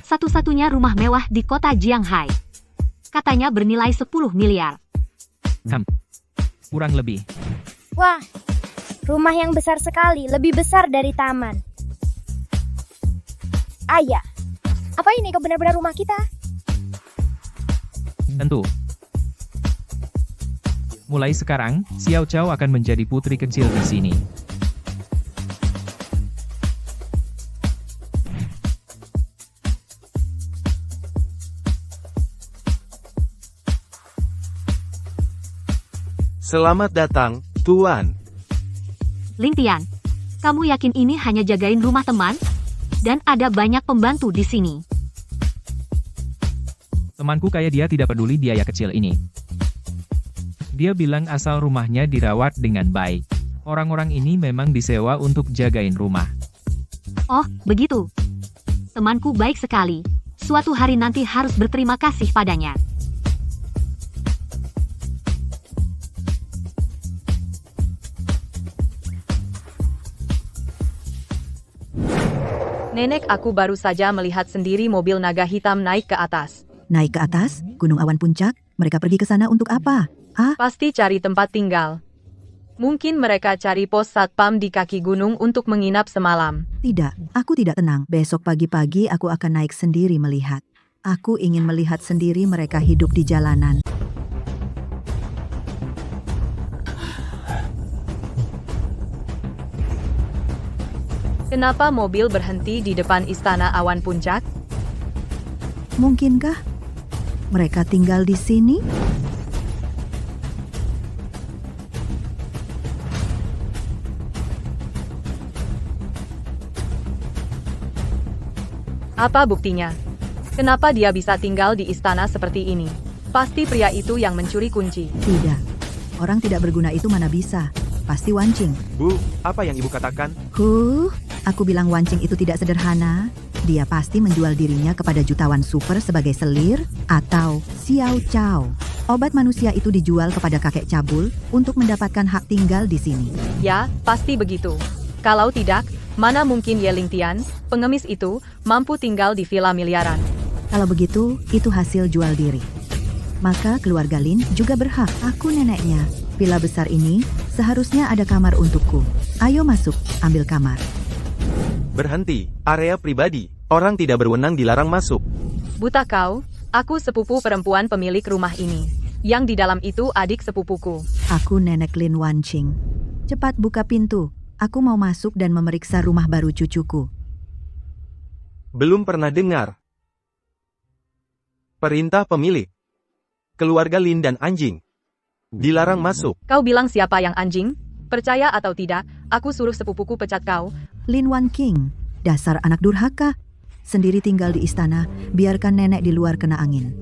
Satu-satunya rumah mewah di kota Jianghai. Katanya bernilai 10 miliar. Kurang lebih. Wah, rumah yang besar sekali, lebih besar dari taman. Ayah, apa ini kau benar-benar rumah kita? Tentu. Mulai sekarang, Xiao Chao akan menjadi putri kecil di sini. Selamat datang, Tuan. Ling Tian, kamu yakin ini hanya jagain rumah teman? Dan ada banyak pembantu di sini. Temanku kaya dia tidak peduli biaya kecil ini. Dia bilang asal rumahnya dirawat dengan baik. Orang-orang ini memang disewa untuk jagain rumah. Oh, begitu. Temanku baik sekali. Suatu hari nanti harus berterima kasih padanya. Nenek, aku baru saja melihat sendiri mobil naga hitam naik ke atas. Naik ke atas, Gunung Awan Puncak, mereka pergi ke sana untuk apa? Pasti cari tempat tinggal. Mungkin mereka cari pos satpam di kaki gunung untuk menginap semalam. Tidak, aku tidak tenang. Besok pagi-pagi aku akan naik sendiri melihat. Aku ingin melihat sendiri mereka hidup di jalanan. Kenapa mobil berhenti di depan Istana Awan Puncak? Mungkinkah mereka tinggal di sini? Apa buktinya? Kenapa dia bisa tinggal di istana seperti ini? Pasti pria itu yang mencuri kunci. Tidak. Orang tidak berguna itu mana bisa. Pasti wancing. Bu, apa yang ibu katakan? Aku bilang wancing itu tidak sederhana. Dia pasti menjual dirinya kepada jutawan super sebagai selir atau Xiao Chao. Obat manusia itu dijual kepada kakek cabul untuk mendapatkan hak tinggal di sini. Ya, pasti begitu. Kalau tidak, mana mungkin Ye Ling Tian, pengemis itu, mampu tinggal di villa miliaran. Kalau begitu, itu hasil jual diri. Maka keluarga Lin juga berhak. Aku neneknya. Villa besar ini seharusnya ada kamar untukku. Ayo masuk, ambil kamar. Berhenti, area pribadi. Orang tidak berwenang dilarang masuk. Buta kau, Aku sepupu perempuan pemilik rumah ini. Yang di dalam itu adik sepupuku. Aku Nenek Lin Wanqing. Cepat buka pintu. Aku mau masuk dan memeriksa rumah baru cucuku. Belum pernah dengar. Perintah pemilik. Keluarga Lin dan anjing dilarang masuk. Kau bilang siapa yang anjing? Percaya atau tidak, aku suruh sepupuku pecat kau. Lin Wanqing, dasar anak durhaka. Sendiri tinggal di istana, biarkan nenek di luar kena angin.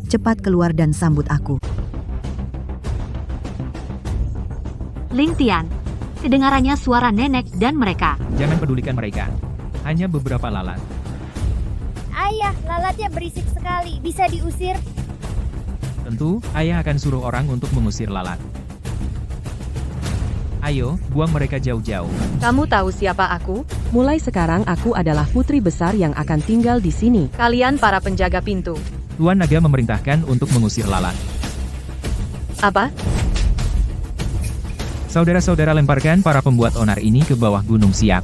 Cepat keluar dan sambut aku. Ling Tian. Kedengarannya suara nenek dan mereka. Jangan pedulikan mereka. Hanya beberapa lalat. Ayah, lalatnya berisik sekali. Bisa diusir? Tentu, ayah akan suruh orang untuk mengusir lalat. Ayo, buang mereka jauh-jauh. Kamu tahu siapa aku? Mulai sekarang aku adalah putri besar yang akan tinggal di sini. Kalian para penjaga pintu. Tuan Naga memerintahkan untuk mengusir lalat. Apa? Saudara-saudara lemparkan para pembuat onar ini ke bawah gunung siap.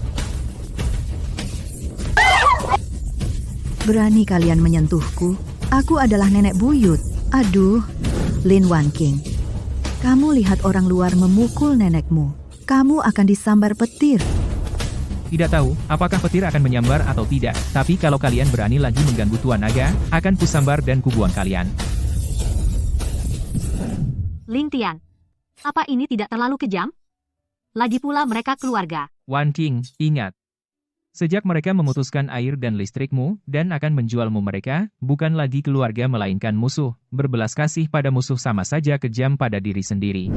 Berani kalian menyentuhku? Aku adalah nenek buyut. Aduh, Lin Wanqing. Kamu lihat orang luar memukul nenekmu. Kamu akan disambar petir. Tidak tahu, apakah petir akan menyambar atau tidak, tapi kalau kalian berani lagi mengganggu Tuan Naga, akan kusambar dan kubuang kalian. Ling Tian. Apa ini tidak terlalu kejam? Lagi pula mereka keluarga. Wanqing, ingat. Sejak mereka memutuskan air dan listrikmu, dan akan menjualmu mereka, bukan lagi keluarga melainkan musuh. Berbelas kasih pada musuh sama saja kejam pada diri sendiri.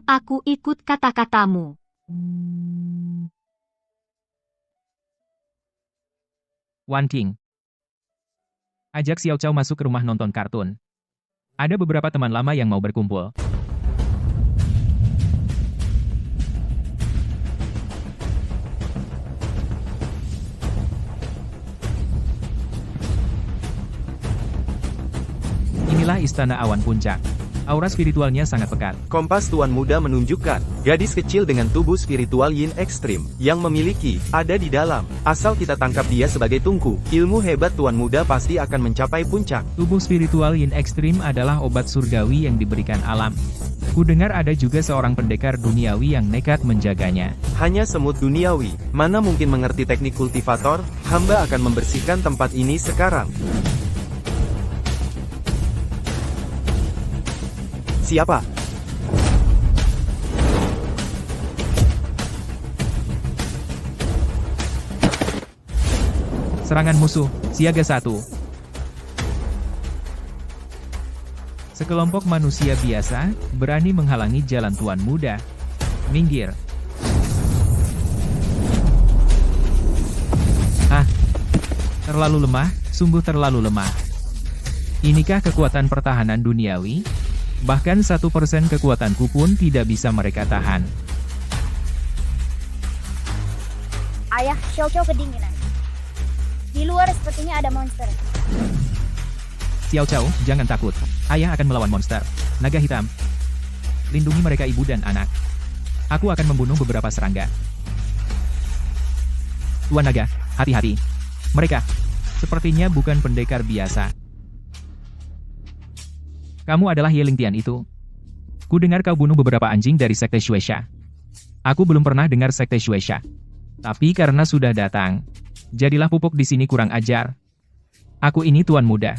Aku ikut kata-katamu. Wanqing. Ajak Xiao Cao masuk ke rumah nonton kartun. Ada beberapa teman lama yang mau berkumpul. Inilah istana awan puncak. Aura spiritualnya sangat pekat. Kompas Tuan Muda menunjukkan, gadis kecil dengan tubuh spiritual yin ekstrim, yang memiliki, ada di dalam. Asal kita tangkap dia sebagai tungku, ilmu hebat Tuan Muda pasti akan mencapai puncak. Tubuh spiritual yin ekstrim adalah obat surgawi yang diberikan alam. Kudengar ada juga seorang pendekar duniawi yang nekat menjaganya. Hanya semut duniawi, mana mungkin mengerti teknik kultivator? Hamba akan membersihkan tempat ini sekarang. Siapa? Serangan musuh, siaga 1. Sekelompok manusia biasa, berani menghalangi jalan Tuan Muda. Minggir. Terlalu lemah, sungguh terlalu lemah. Inikah kekuatan pertahanan duniawi? Bahkan 1% kekuatanku pun tidak bisa mereka tahan. Ayah, Xiao Cao kedinginan. Di luar sepertinya ada monster. Xiao Cao, jangan takut. Ayah akan melawan monster. Naga hitam. Lindungi mereka ibu dan anak. Aku akan membunuh beberapa serangga. Tuan Naga, hati-hati. Mereka, sepertinya bukan pendekar biasa. Kamu adalah Ye Ling Tian itu. Ku dengar kau bunuh beberapa anjing dari sekte Shueisha. Aku belum pernah dengar sekte Shueisha. Tapi karena sudah datang, jadilah pupuk di sini kurang ajar. Aku ini Tuan Muda.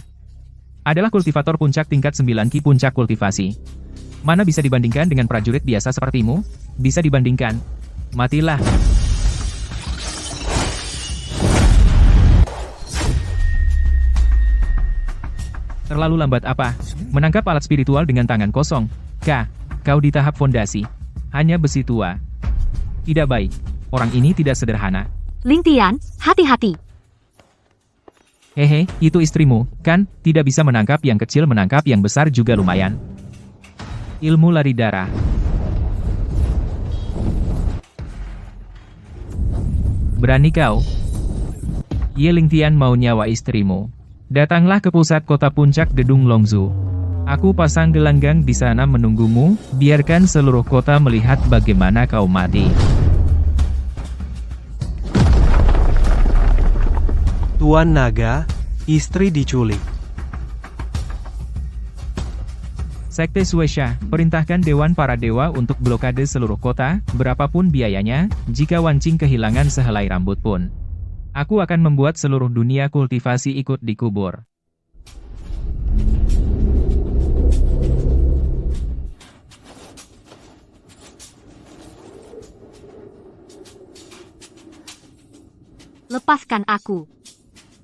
Adalah kultivator puncak tingkat 9 Ki puncak kultivasi. Mana bisa dibandingkan dengan prajurit biasa sepertimu? Bisa dibandingkan. Matilah. Terlalu lambat apa? Menangkap alat spiritual dengan tangan kosong. Kau di tahap fondasi. Hanya besi tua. Tidak baik. Orang ini tidak sederhana. Ling Tian, hati-hati. Hehe, itu istrimu, kan? Tidak bisa menangkap yang kecil, menangkap yang besar juga lumayan. Ilmu lari darah. Berani kau? Ye Ling Tian mau nyawa istrimu. Datanglah ke pusat kota puncak gedung Longzhou. Aku pasang gelanggang di sana menunggumu, biarkan seluruh kota melihat bagaimana kau mati. Tuan Naga, Istri diculik. Sekte Shueisha, perintahkan Dewan para Dewa untuk blokade seluruh kota, berapapun biayanya, jika Wanqing kehilangan sehelai rambut pun. Aku akan membuat seluruh dunia kultivasi ikut dikubur. Lepaskan aku.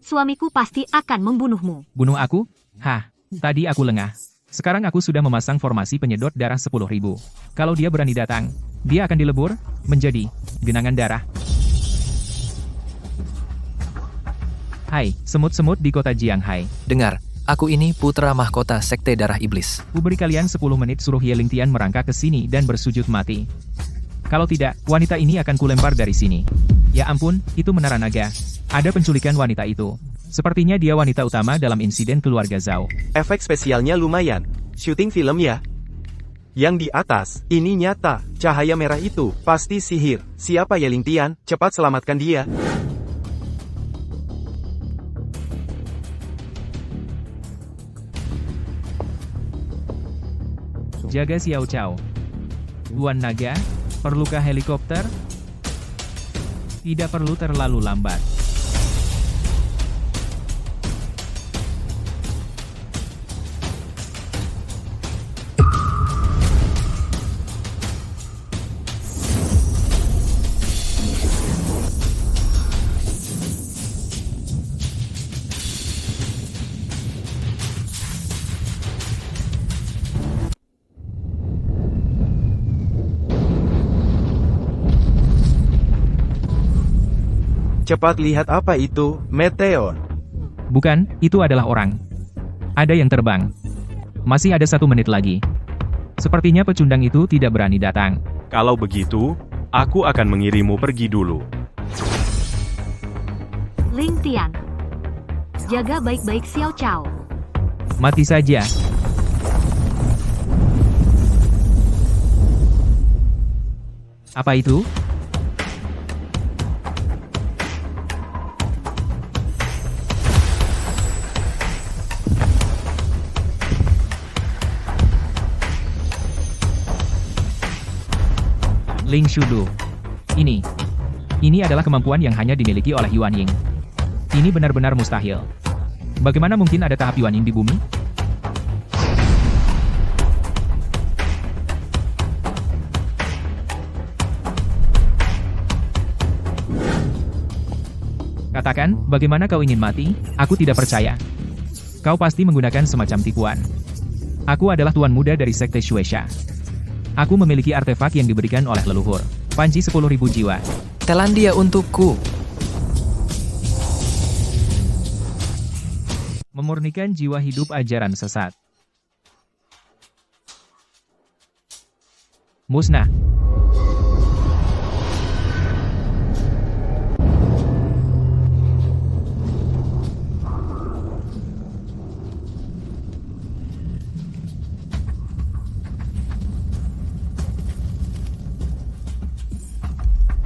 Suamiku pasti akan membunuhmu. Bunuh aku? Hah, tadi aku lengah. Sekarang aku sudah memasang formasi penyedot darah 10.000. Kalau dia berani datang, dia akan dilebur, menjadi genangan darah. Hai, semut-semut di kota Jianghai. Dengar, aku ini putra mahkota Sekte Darah Iblis. Ku beri kalian 10 menit suruh Ye Lingtian merangkak ke sini dan bersujud mati. Kalau tidak, wanita ini akan kulempar dari sini. Ya ampun, itu menara naga. Ada penculikan wanita itu. Sepertinya dia wanita utama dalam insiden keluarga Zhao. Efek spesialnya lumayan. Syuting film ya. Yang di atas, ini nyata. Cahaya merah itu, pasti sihir. Siapa Ye Lingtian? Cepat selamatkan dia. Jaga Xiao Cao. Tuan Naga, perlukah helikopter? Tidak perlu terlalu lambat. Cepat lihat apa itu, meteor. Bukan, itu adalah orang. Ada yang terbang. Masih ada 1 menit lagi. Sepertinya pecundang itu tidak berani datang. Kalau begitu, aku akan mengirimmu pergi dulu. Lingtian, jaga baik-baik Xiao Cao. Mati saja. Apa itu? Ling Shudu. Ini adalah kemampuan yang hanya dimiliki oleh Yuan Ying. Ini benar-benar mustahil. Bagaimana mungkin ada tahap Yuan Ying di bumi? Katakan, bagaimana kau ingin mati? Aku tidak percaya. Kau pasti menggunakan semacam tipuan. Aku adalah tuan muda dari Sekte Shueisha. Aku memiliki artefak yang diberikan oleh leluhur. Panci 10.000 jiwa. Telan dia untukku. Memurnikan jiwa hidup ajaran sesat. Musnah.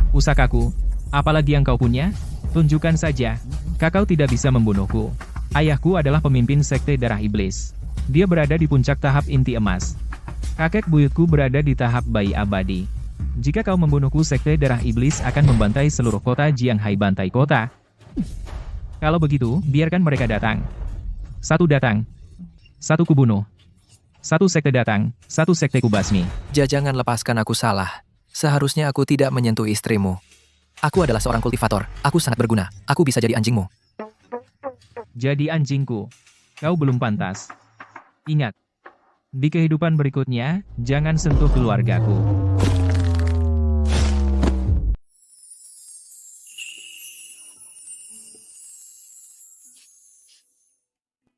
Pusakaku, apalagi yang kau punya? Tunjukkan saja. Kakau tidak bisa membunuhku. Ayahku adalah pemimpin Sekte Darah Iblis. Dia berada di puncak tahap inti emas. Kakek buyutku berada di tahap bayi abadi. Jika kau membunuhku, Sekte Darah Iblis akan membantai seluruh kota Jianghai. Bantai kota. Kalau begitu, biarkan mereka datang. 1 datang. 1 kubunuh. 1 sekte datang, 1 sekte kubasmi. Jangan lepaskan aku salah. Seharusnya aku tidak menyentuh istrimu. Aku adalah seorang kultivator. Aku sangat berguna. Aku bisa jadi anjingmu. Jadi anjingku. Kau belum pantas. Ingat. Di kehidupan berikutnya, jangan sentuh keluargaku.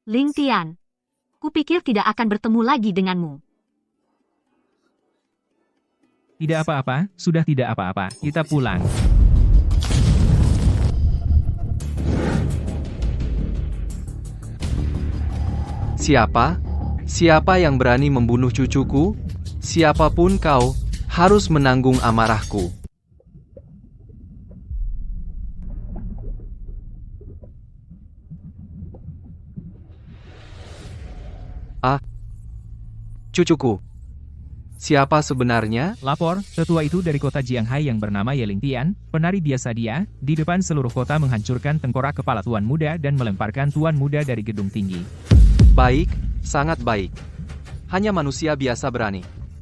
Lingtian, kupikir tidak akan bertemu lagi denganmu. Tidak apa-apa, sudah tidak apa-apa. Kita pulang. Siapa? Siapa yang berani membunuh cucuku? Siapapun kau, harus menanggung amarahku. Cucuku. Siapa sebenarnya? Lapor, tetua itu dari kota Jianghai yang bernama Ye Lingtian, penari biasa dia, di depan seluruh kota menghancurkan tengkorak kepala tuan muda dan melemparkan tuan muda dari gedung tinggi. Baik, sangat baik. Hanya manusia biasa berani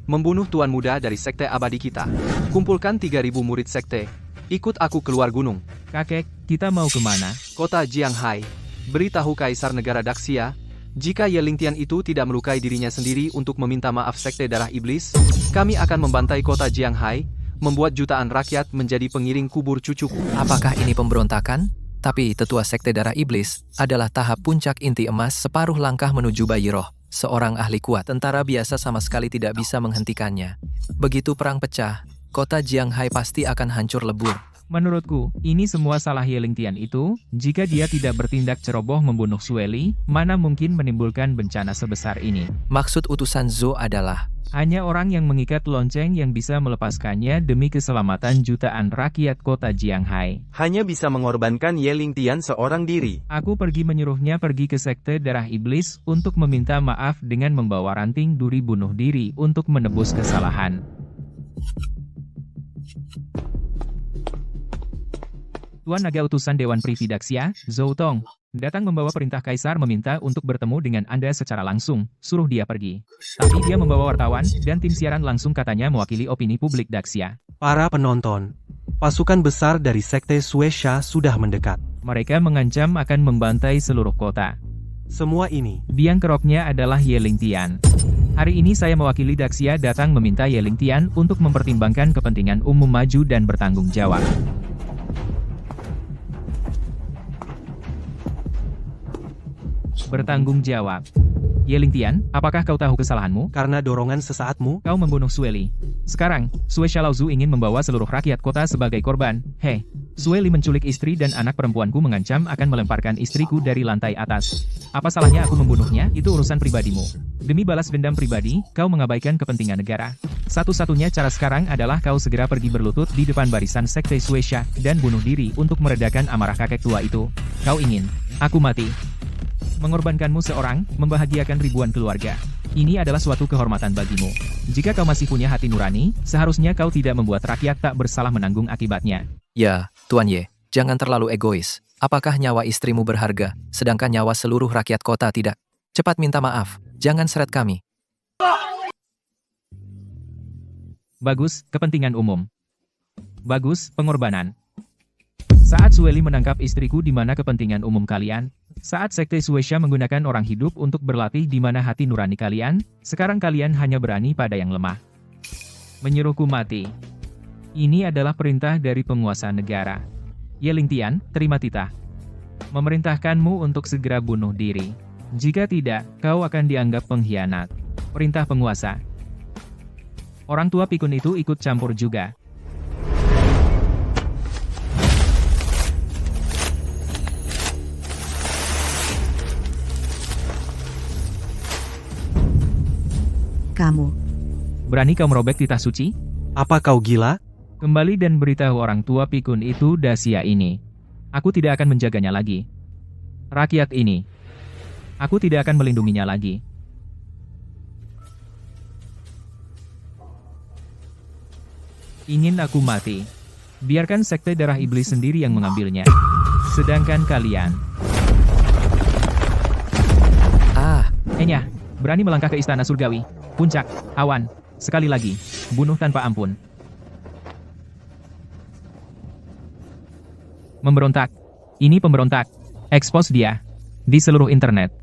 membunuh tuan muda dari sekte abadi kita. Kumpulkan 3.000 murid sekte. Ikut aku keluar gunung. Kakek, kita mau kemana? Kota Jianghai. Beritahu Kaisar Negara Daxia, jika Ye Lingtian itu tidak melukai dirinya sendiri untuk meminta maaf sekte darah iblis, kami akan membantai kota Jianghai, membuat jutaan rakyat menjadi pengiring kubur cucuku. Apakah ini pemberontakan? Tapi tetua sekte darah iblis adalah tahap puncak inti emas separuh langkah menuju bayi roh. Seorang ahli kuat tentara biasa sama sekali tidak bisa menghentikannya. Begitu perang pecah, kota Jianghai pasti akan hancur lebur. Menurutku, ini semua salah Ye Lingtian itu. Jika dia tidak bertindak ceroboh membunuh Sueli, mana mungkin menimbulkan bencana sebesar ini. Maksud utusan Zhou adalah hanya orang yang mengikat lonceng yang bisa melepaskannya demi keselamatan jutaan rakyat kota Jianghai. Hanya bisa mengorbankan Ye Lingtian seorang diri. Aku pergi menyuruhnya pergi ke sekte darah iblis untuk meminta maaf dengan membawa ranting duri bunuh diri untuk menebus kesalahan. Tuan Naga Utusan Dewan Privi Daxia, Zhou Tong, datang membawa perintah Kaisar meminta untuk bertemu dengan Anda secara langsung, suruh dia pergi. Tapi dia membawa wartawan, dan tim siaran langsung katanya mewakili opini publik Daxia. Para penonton, pasukan besar dari Sekte Suesha sudah mendekat. Mereka mengancam akan membantai seluruh kota. Semua ini, biang keroknya adalah Ye Lingtian. Hari ini saya mewakili Daxia datang meminta Ye Lingtian untuk mempertimbangkan kepentingan umum maju dan bertanggung jawab. Bertanggung jawab. Ye Lingtian, apakah kau tahu kesalahanmu? Karena dorongan sesaatmu, kau membunuh Sueli. Sekarang, Sue Xiaolaozu ingin membawa seluruh rakyat kota sebagai korban. Hei, Sueli menculik istri dan anak perempuanku mengancam akan melemparkan istriku dari lantai atas. Apa salahnya aku membunuhnya? Itu urusan pribadimu. Demi balas dendam pribadi, kau mengabaikan kepentingan negara. Satu-satunya cara sekarang adalah kau segera pergi berlutut di depan barisan Sekte Suesha dan bunuh diri untuk meredakan amarah kakek tua itu. Kau ingin aku mati. Mengorbankanmu seorang, membahagiakan ribuan keluarga. Ini adalah suatu kehormatan bagimu. Jika kau masih punya hati nurani, seharusnya kau tidak membuat rakyat tak bersalah menanggung akibatnya. Ya, Tuan Ye, jangan terlalu egois. Apakah nyawa istrimu berharga, sedangkan nyawa seluruh rakyat kota tidak? Cepat minta maaf, jangan seret kami. Bagus, kepentingan umum. Bagus, pengorbanan. Saat Sueli menangkap istriku di mana kepentingan umum kalian? Saat Sekte Suesha menggunakan orang hidup untuk berlatih di mana hati nurani kalian? Sekarang kalian hanya berani pada yang lemah. Menyuruhku mati. Ini adalah perintah dari penguasa negara. Ye Lingtian, terima titah. Memerintahkanmu untuk segera bunuh diri. Jika tidak, kau akan dianggap pengkhianat. Perintah penguasa. Orang tua pikun itu ikut campur juga. Kamu berani kau merobek titah suci? Apa kau gila? Kembali dan beritahu orang tua pikun itu Daxia ini. Aku tidak akan menjaganya lagi. Rakyat ini. Aku tidak akan melindunginya lagi. Ingin aku mati. Biarkan Sekte Darah Iblis sendiri yang mengambilnya. Sedangkan kalian... Enya, berani melangkah ke istana surgawi. Puncak, awan, sekali lagi, bunuh tanpa ampun. Memberontak. Ini pemberontak. Expose dia. Di seluruh internet.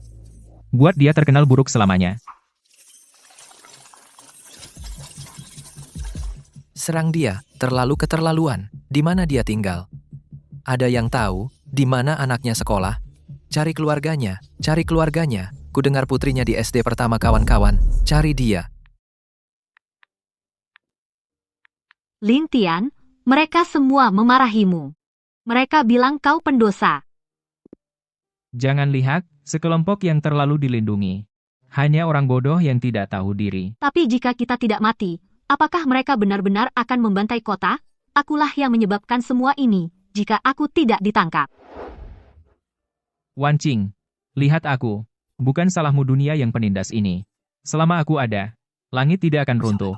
Buat dia terkenal buruk selamanya. Serang dia, terlalu keterlaluan. Di mana dia tinggal? Ada yang tahu, di mana anaknya sekolah? Cari keluarganya, cari keluarganya. Ku dengar putrinya di SD pertama kawan-kawan. Cari dia. Lingtian, mereka semua memarahimu. Mereka bilang kau pendosa. Jangan lihat, sekelompok yang terlalu dilindungi. Hanya orang bodoh yang tidak tahu diri. Tapi jika kita tidak mati, apakah mereka benar-benar akan membantai kota? Akulah yang menyebabkan semua ini, jika aku tidak ditangkap. Wan Qing, lihat aku. Bukan salahmu dunia yang penindas ini. Selama aku ada, langit tidak akan runtuh.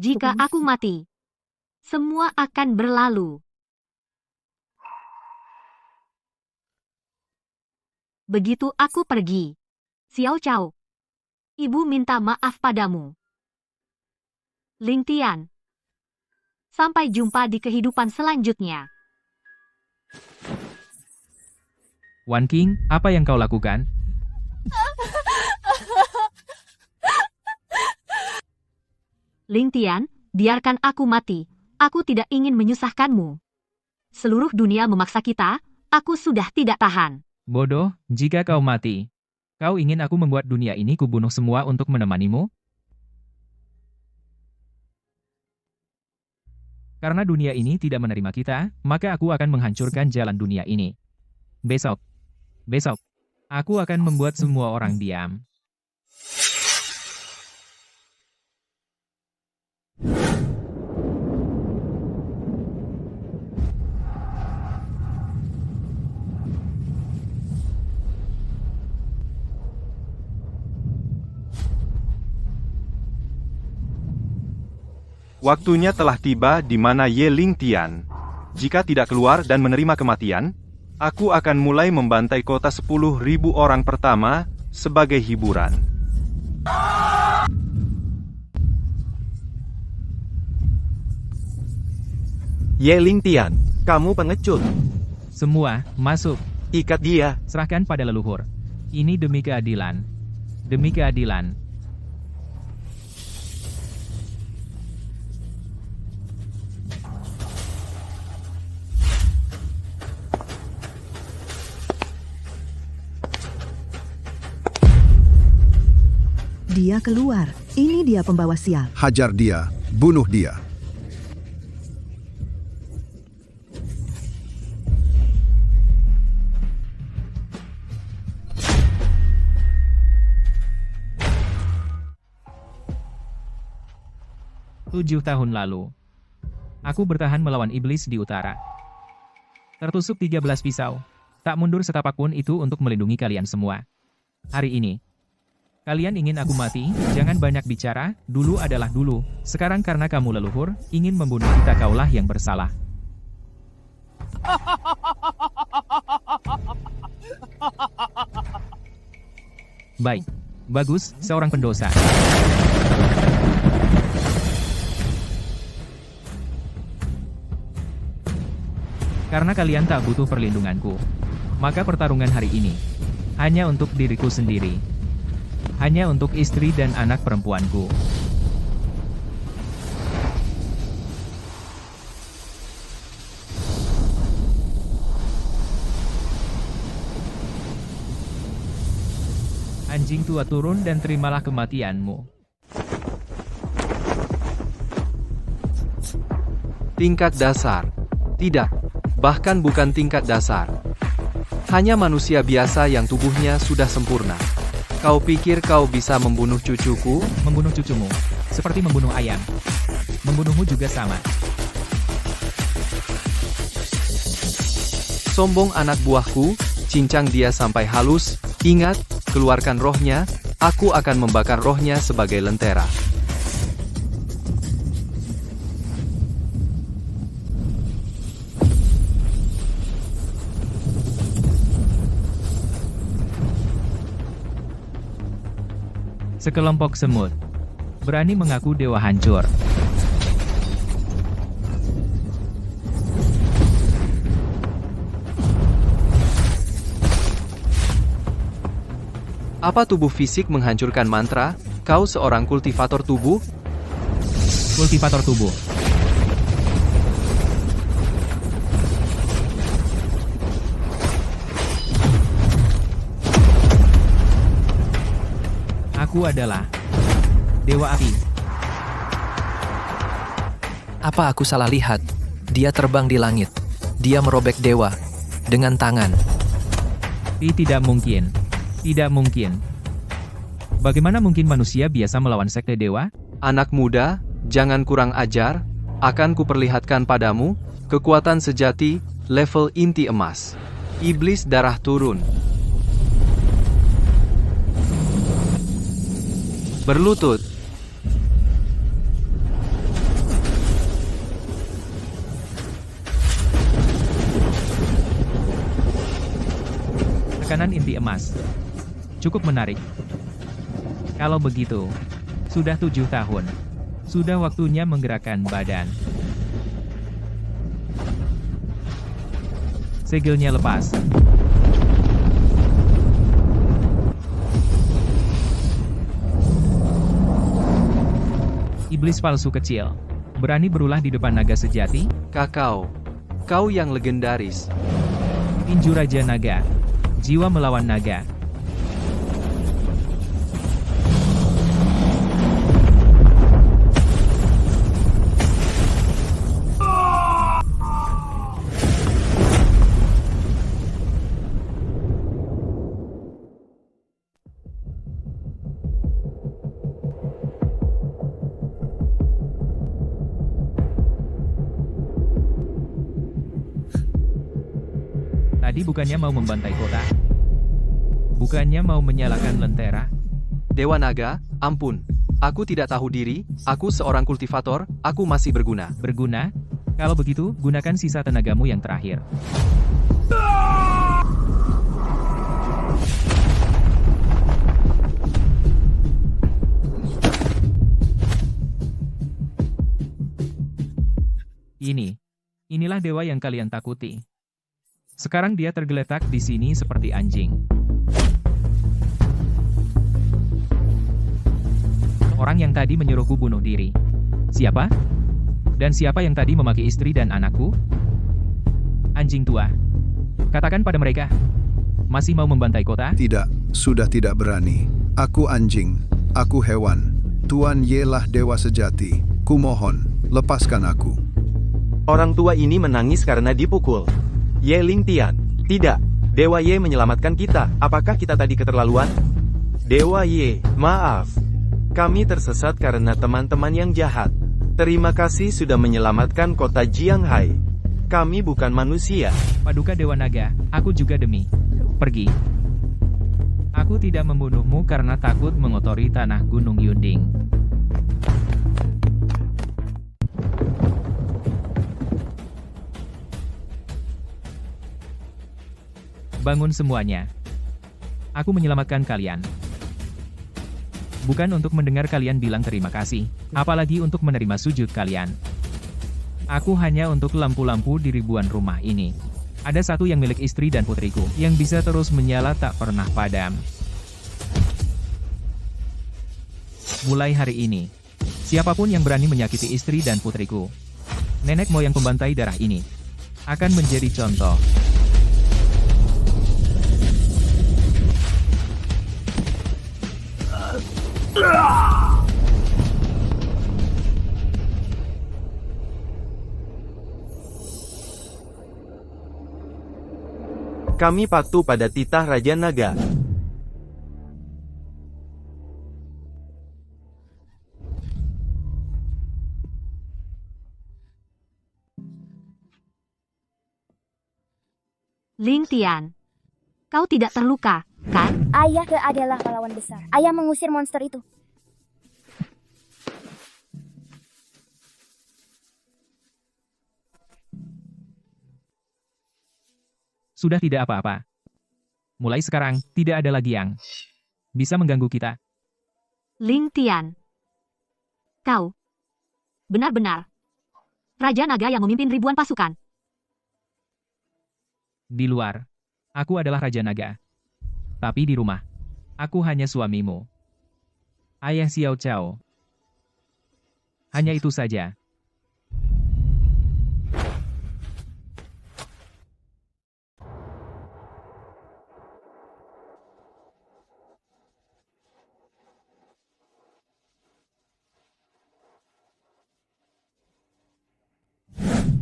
Jika aku mati, semua akan berlalu. Begitu aku pergi, Xiao Chao, ibu minta maaf padamu. Ling Tian, sampai jumpa di kehidupan selanjutnya. Wan King, apa yang kau lakukan? Ling Tian, biarkan aku mati. Aku tidak ingin menyusahkanmu. Seluruh dunia memaksa kita, aku sudah tidak tahan. Bodoh, jika kau mati. Kau ingin aku membuat dunia ini kubunuh semua untuk menemanimu? Karena dunia ini tidak menerima kita, maka aku akan menghancurkan jalan dunia ini. Besok, aku akan membuat semua orang diam. Waktunya telah tiba di mana Ye Ling Tian. Jika tidak keluar dan menerima kematian, aku akan mulai membantai kota 10.000 orang pertama sebagai hiburan. Ye Ling Tian, kamu pengecut. Semua, masuk. Ikat dia. Serahkan pada leluhur. Ini demi keadilan. Demi keadilan. Dia keluar. Ini dia pembawa sial. Hajar dia, bunuh dia. Tujuh tahun lalu, aku bertahan melawan iblis di utara. Tertusuk 13 pisau. Tak mundur setapak pun itu untuk melindungi kalian semua. Hari ini, kalian ingin aku mati? Jangan banyak bicara, dulu adalah dulu. Sekarang karena kamu leluhur, ingin membunuh kita, kaulah yang bersalah. Baik. Bagus, seorang pendosa. Karena kalian tak butuh perlindunganku, maka pertarungan hari ini hanya untuk diriku sendiri. Hanya untuk istri dan anak perempuanku. Anjing tua, turun dan terimalah kematianmu. Tingkat dasar. Tidak. Bahkan bukan tingkat dasar. Hanya manusia biasa yang tubuhnya sudah sempurna. Kau pikir kau bisa membunuh cucuku? Membunuh cucumu, seperti membunuh ayam. Membunuhmu juga sama. Sombong anak buahku, cincang dia sampai halus. Ingat, keluarkan rohnya, aku akan membakar rohnya sebagai lentera. Sekelompok semut berani mengaku dewa hancur. Apa tubuh fisik menghancurkan mantra? Kau seorang kultivator tubuh? Kultivator tubuh. Aku adalah Dewa Api. Apa aku salah lihat? Dia terbang di langit. Dia merobek dewa dengan tangan. Tidak mungkin. Tidak mungkin. Bagaimana mungkin manusia biasa melawan sekte dewa? Anak muda, jangan kurang ajar, akan kuperlihatkan padamu, kekuatan sejati, level inti emas. Iblis darah turun. Berlutut. Tekanan inti emas. Cukup menarik. Kalau begitu, sudah 7 tahun. Sudah waktunya menggerakkan badan. Segelnya lepas. Iblis palsu kecil. Berani berulah di depan naga sejati? Kakao. Kau yang legendaris. Tinju Raja Naga. Jiwa melawan naga. Tadi bukannya mau membantai kota? Bukannya mau menyalakan lentera? Dewa Naga, ampun. Aku tidak tahu diri, aku seorang kultivator, aku masih berguna. Berguna? Kalau begitu, gunakan sisa tenagamu yang terakhir. Inilah dewa yang kalian takuti. Sekarang dia tergeletak di sini seperti anjing. Orang yang tadi menyuruhku bunuh diri. Siapa? Dan siapa yang tadi memaki istri dan anakku? Anjing tua. Katakan pada mereka. Masih mau membantai kota? Tidak, sudah tidak berani. Aku anjing, aku hewan. Tuan Yelah dewa sejati. Kumohon, lepaskan aku. Orang tua ini menangis karena dipukul. Ye Lingtian, tidak. Dewa Ye menyelamatkan kita. Apakah kita tadi keterlaluan? Dewa Ye, maaf. Kami tersesat karena teman-teman yang jahat. Terima kasih sudah menyelamatkan kota Jianghai. Kami bukan manusia. Paduka Dewa Naga, aku juga demi. Pergi. Aku tidak membunuhmu karena takut mengotori tanah Gunung Yunding. Bangun semuanya. Aku menyelamatkan kalian. Bukan untuk mendengar kalian bilang terima kasih, apalagi untuk menerima sujud kalian. Aku hanya untuk lampu-lampu di ribuan rumah ini. Ada satu yang milik istri dan putriku, yang bisa terus menyala tak pernah padam. Mulai hari ini, siapapun yang berani menyakiti istri dan putriku, nenek moyang pembantai darah ini, akan menjadi contoh. Kami patuh pada titah Raja Naga. Lingtian, kau tidak terluka, kan? Ayah adalah pahlawan besar. Ayah mengusir monster itu. Sudah tidak apa-apa. Mulai sekarang, tidak ada lagi yang bisa mengganggu kita. Lingtian, kau benar-benar Raja Naga yang memimpin ribuan pasukan. Di luar, aku adalah Raja Naga. Tapi di rumah, aku hanya suamimu. Ayah Xiao Chao. Hanya itu saja.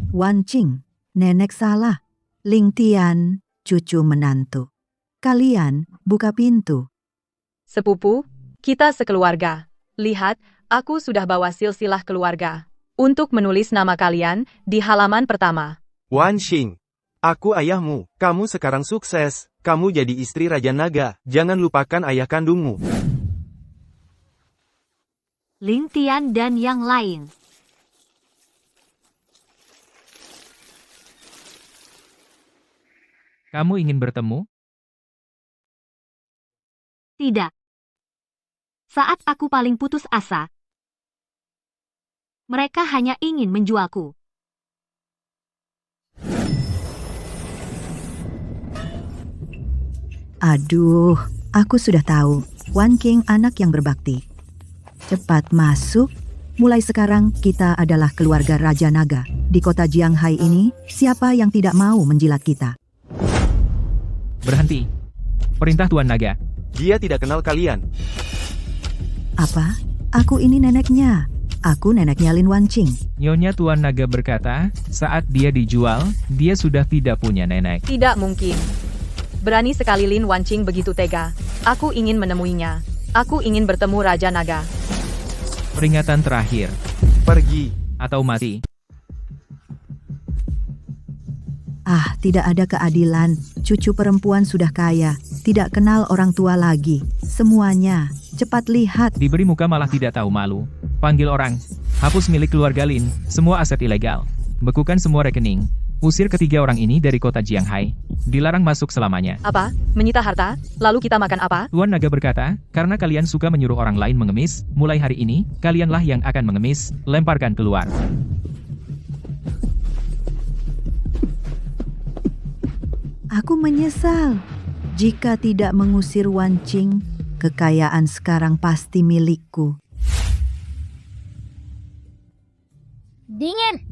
Wan Qing, nenek salah. Lingtian, cucu menantu. Kalian, buka pintu. Sepupu, kita sekeluarga. Lihat, aku sudah bawa silsilah keluarga. Untuk menulis nama kalian di halaman pertama. Wan Xing, aku ayahmu. Kamu sekarang sukses. Kamu jadi istri Raja Naga. Jangan lupakan ayah kandungmu. Ling Tian dan yang lain. Kamu ingin bertemu? Tidak. Saat aku paling putus asa, mereka hanya ingin menjualku. Aduh, aku sudah tahu. Wan King anak yang berbakti. Cepat masuk. Mulai sekarang kita adalah keluarga Raja Naga. Di kota Jianghai ini, siapa yang tidak mau menjilat kita? Berhenti. Perintah Tuan Naga. Dia tidak kenal kalian. Apa? Aku ini neneknya. Aku neneknya Lin Wanqing. Nyonya Tuan Naga berkata, saat dia dijual, dia sudah tidak punya nenek. Tidak mungkin. Berani sekali Lin Wanqing begitu tega. Aku ingin menemuinya. Aku ingin bertemu Raja Naga. Peringatan terakhir. Pergi. Atau mati. Ah, tidak ada keadilan. Cucu perempuan sudah kaya. Tidak kenal orang tua lagi. Semuanya. Cepat lihat. Diberi muka malah tidak tahu malu. Panggil orang. Hapus milik keluarga Lin. Semua aset ilegal. Bekukan semua rekening. Usir ketiga orang ini dari kota Jianghai. Dilarang masuk selamanya. Apa? Menyita harta? Lalu kita makan apa? Tuan Naga berkata, karena kalian suka menyuruh orang lain mengemis, mulai hari ini, kalianlah yang akan mengemis, lemparkan keluar. Aku menyesal. Jika tidak mengusir Wan Qing, kekayaan sekarang pasti milikku. Dingin.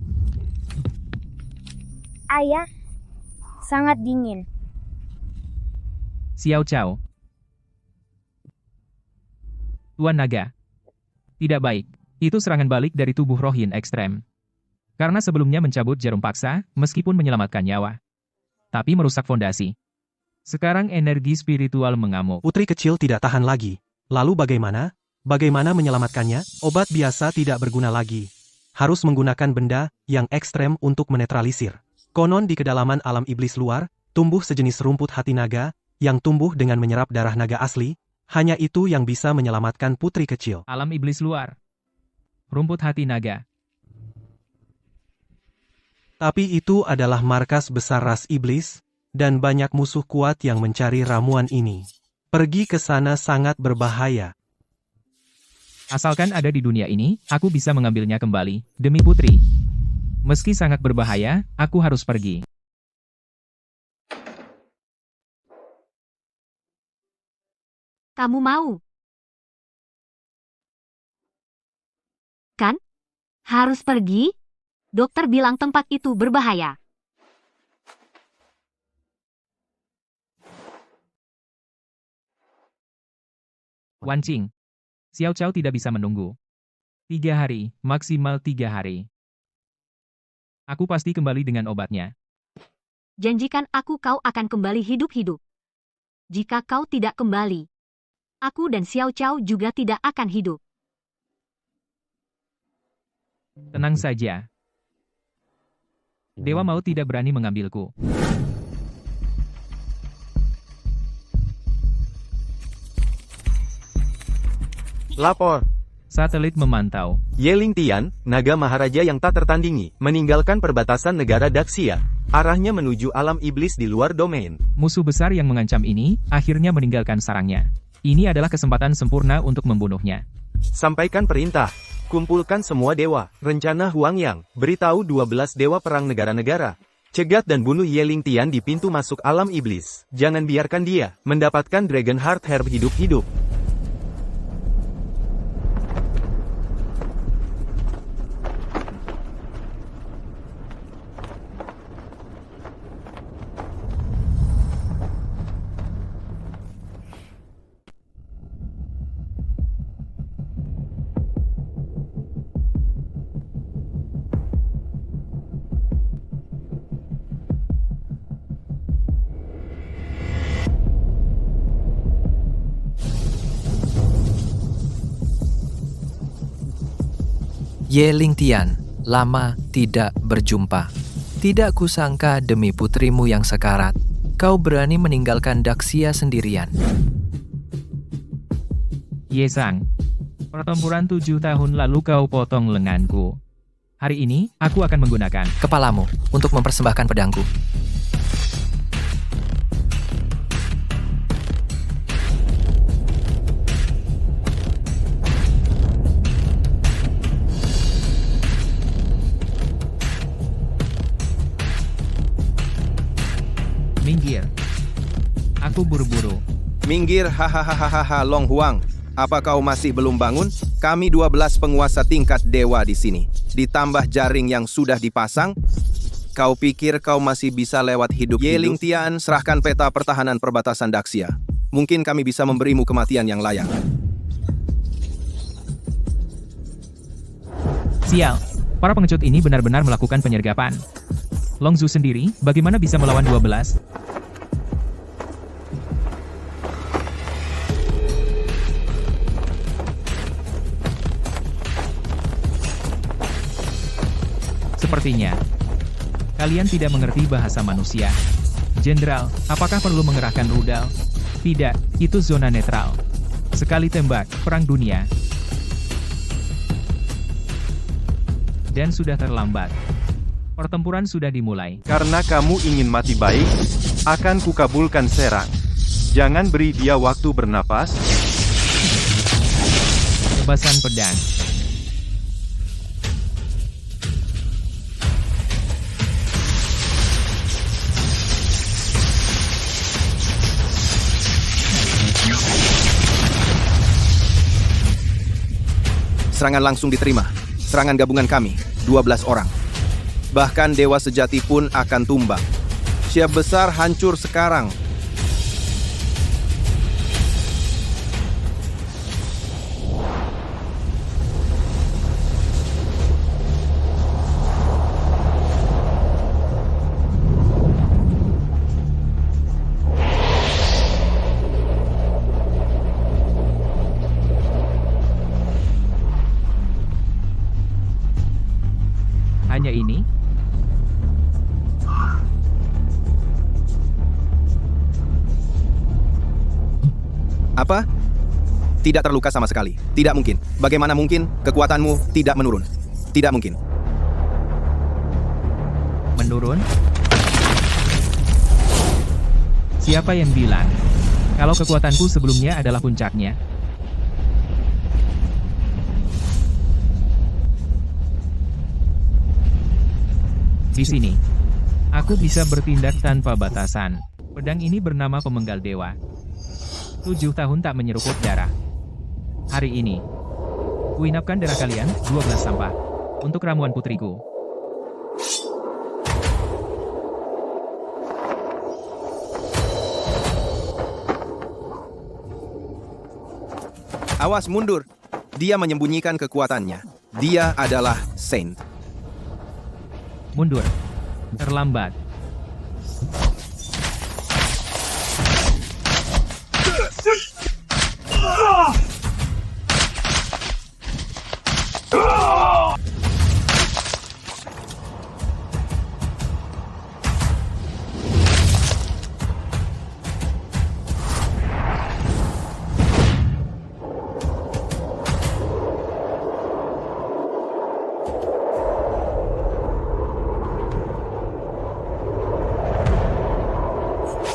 Ayah, sangat dingin. Xiao Cao. Tuan Naga. Tidak baik. Itu serangan balik dari tubuh roh yin ekstrem. Karena sebelumnya mencabut jarum paksa, meskipun menyelamatkan nyawa. Tapi merusak fondasi. Sekarang energi spiritual mengamuk. Putri kecil tidak tahan lagi. Lalu bagaimana? Bagaimana menyelamatkannya? Obat biasa tidak berguna lagi. Harus menggunakan benda yang ekstrem untuk menetralisir. Konon di kedalaman alam iblis luar, tumbuh sejenis rumput hati naga, yang tumbuh dengan menyerap darah naga asli, hanya itu yang bisa menyelamatkan putri kecil. Alam iblis luar. Rumput hati naga. Tapi itu adalah markas besar ras iblis, dan banyak musuh kuat yang mencari ramuan ini. Pergi ke sana sangat berbahaya. Asalkan ada di dunia ini, aku bisa mengambilnya kembali, demi putri. Meski sangat berbahaya, aku harus pergi. Kamu mau? Kan? Harus pergi? Dokter bilang tempat itu berbahaya. Wan Qing. Xiao Cao tidak bisa menunggu. 3 hari, maksimal 3 hari. Aku pasti kembali dengan obatnya. Janjikan aku kau akan kembali hidup-hidup. Jika kau tidak kembali, aku dan Xiao Cao juga tidak akan hidup. Tenang saja. Dewa Maut tidak berani mengambilku. Lapor. Satelit memantau. Yeling Tian, naga maharaja yang tak tertandingi, meninggalkan perbatasan negara Daxia. Arahnya menuju alam iblis di luar domain. Musuh besar yang mengancam ini, akhirnya meninggalkan sarangnya. Ini adalah kesempatan sempurna untuk membunuhnya. Sampaikan perintah. Kumpulkan semua dewa. Rencana Huang Yang. Beritahu 12 dewa perang negara-negara. Cegat dan bunuh Yeling Tian di pintu masuk alam iblis. Jangan biarkan dia mendapatkan Dragon Heart Herb hidup-hidup. Ye Lingtian, lama tidak berjumpa. Tidak kusangka demi putrimu yang sekarat, kau berani meninggalkan Daxia sendirian. Ye Sang, pertempuran 7 tahun lalu kau potong lenganku. Hari ini, aku akan menggunakan kepalamu untuk mempersembahkan pedangku. Minggir. Aku buru-buru. Minggir, hahaha, Long Huang. Apa kau masih belum bangun? Kami 12 penguasa tingkat dewa di sini. Ditambah jaring yang sudah dipasang. Kau pikir kau masih bisa lewat hidup-hidup? Ye Lingtian, serahkan peta pertahanan perbatasan Daxia. Mungkin kami bisa memberimu kematian yang layak. Sial, para pengecut ini benar-benar melakukan penyergapan. Long Zhu sendiri, bagaimana bisa melawan 12? Sepertinya, kalian tidak mengerti bahasa manusia. Jenderal, apakah perlu mengerahkan rudal? Tidak, itu zona netral. Sekali tembak, perang dunia. Dan sudah terlambat. Pertempuran sudah dimulai. Karena kamu ingin mati baik, akan kukabulkan serang. Jangan beri dia waktu bernapas. Tebasan pedang. Serangan langsung diterima. Serangan gabungan kami, 12 orang. Bahkan dewa sejati pun akan tumbang. Siap besar hancur sekarang. Hanya ini? Apa? Tidak terluka sama sekali. Tidak mungkin. Bagaimana mungkin kekuatanmu tidak menurun? Tidak mungkin. Menurun? Siapa yang bilang kalau kekuatanku sebelumnya adalah puncaknya? Di sini, aku bisa bertindak tanpa batasan. Pedang ini bernama Pemenggal Dewa. 7 tahun tak menyeruput darah. Hari ini, kuinapkan darah kalian, 12 sampah. Untuk ramuan putriku. Awas mundur. Dia menyembunyikan kekuatannya. Dia adalah Saint. Mundur. Terlambat.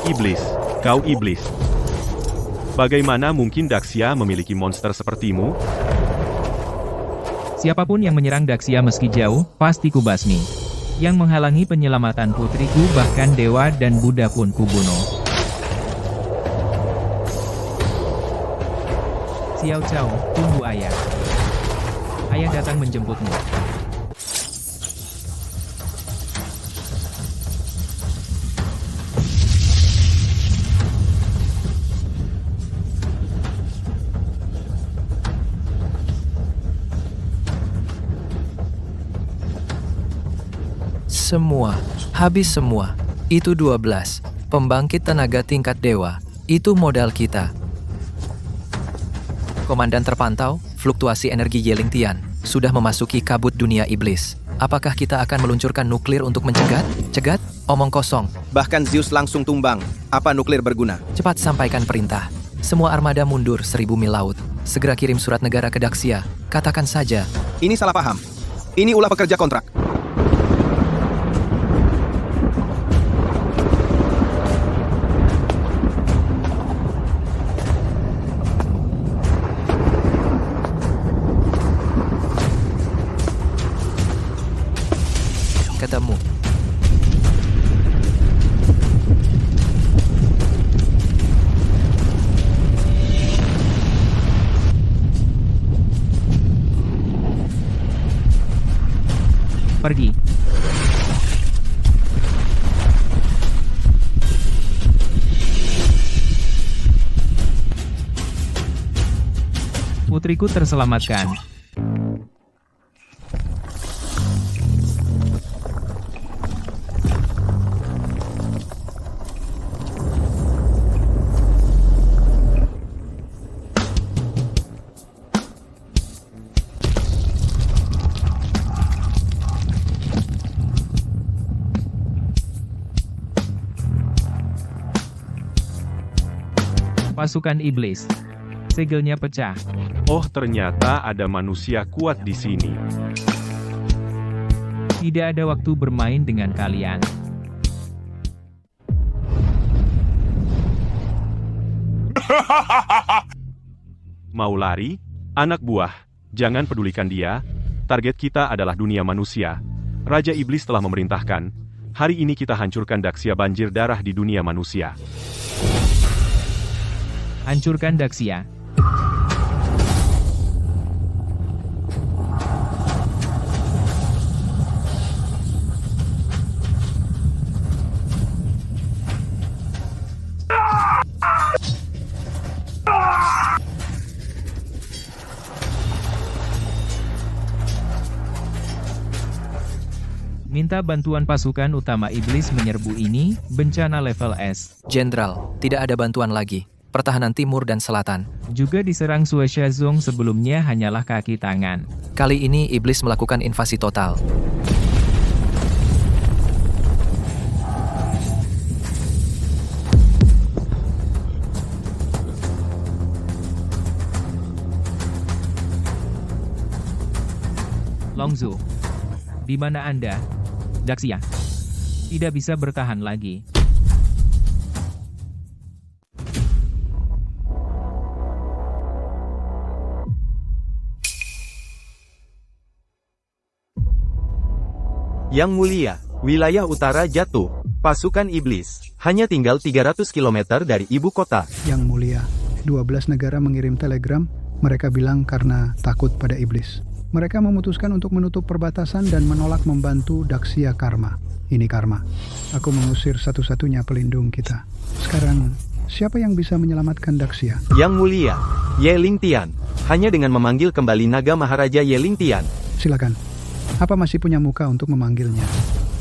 Iblis, kau iblis. Bagaimana mungkin Daxia memiliki monster sepertimu? Siapapun yang menyerang Daxia meski jauh, pasti kubasmi. Yang menghalangi penyelamatan putriku bahkan dewa dan Buddha pun kubunuh. Xiao Cao, tunggu ayah. Ayah datang menjemputmu. Semua, habis semua. Itu 12. Pembangkit tenaga tingkat dewa. Itu modal kita. Komandan terpantau, fluktuasi energi Ye Lingtian. sudah memasuki kabut dunia iblis. Apakah kita akan meluncurkan nuklir untuk mencegat? Cegat? Omong kosong. Bahkan Zeus langsung tumbang. Apa nuklir berguna? Cepat sampaikan perintah. Semua armada mundur 1000 mil laut. Segera kirim surat negara ke Daxia. Katakan saja. Ini salah paham. Ini ulah pekerja kontrak. Ketemu. Pergi. Putriku terselamatkan. Pasukan iblis. Segelnya pecah. Oh, ternyata ada manusia kuat di sini. Tidak ada waktu bermain dengan kalian. Mau lari? Anak buah, jangan pedulikan dia. Target kita adalah dunia manusia. Raja Iblis telah memerintahkan. Hari ini kita hancurkan Daxia banjir darah di dunia manusia. Hancurkan Daxia. Minta bantuan pasukan utama iblis menyerbu ini, bencana level S. Jenderal, tidak ada bantuan lagi. Pertahanan timur dan selatan juga diserang Sueshazong, sebelumnya hanyalah kaki tangan. Kali ini iblis melakukan invasi total. Longzu, di mana Anda? Daxia tidak bisa bertahan lagi. Yang Mulia, wilayah utara jatuh. Pasukan iblis hanya tinggal 300 km dari ibu kota. Yang Mulia, 12 negara mengirim telegram. Mereka bilang karena takut pada iblis. Mereka memutuskan untuk menutup perbatasan dan menolak membantu Daxia Karma. Ini Karma. Aku mengusir satu-satunya pelindung kita. Sekarang, siapa yang bisa menyelamatkan Daxia? Yang Mulia, Ye Lingtian. Hanya dengan memanggil kembali naga Maharaja Ye Lingtian. Silakan. Apa masih punya muka untuk memanggilnya?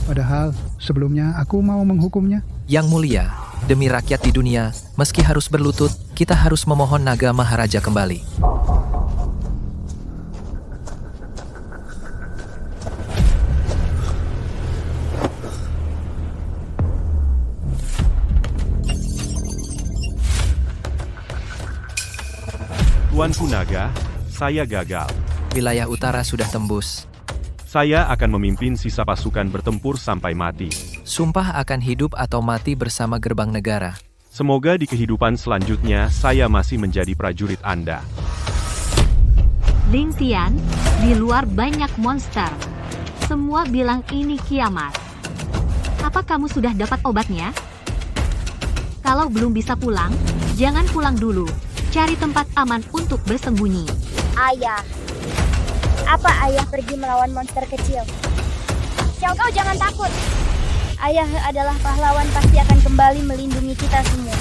Padahal, sebelumnya aku mau menghukumnya. Yang Mulia, demi rakyat di dunia, meski harus berlutut, kita harus memohon naga Maharaja kembali. Tuanku Naga, saya gagal. Wilayah utara sudah tembus. Saya akan memimpin sisa pasukan bertempur sampai mati. Sumpah akan hidup atau mati bersama gerbang negara. Semoga di kehidupan selanjutnya saya masih menjadi prajurit Anda. Lingtian, di luar banyak monster. Semua bilang ini kiamat. Apa kamu sudah dapat obatnya? Kalau belum bisa pulang, jangan pulang dulu. Cari tempat aman untuk bersembunyi. Ayah. Apa ayah pergi melawan monster kecil? Xiao Gao, jangan takut. Ayah adalah pahlawan, pasti akan kembali melindungi kita semua.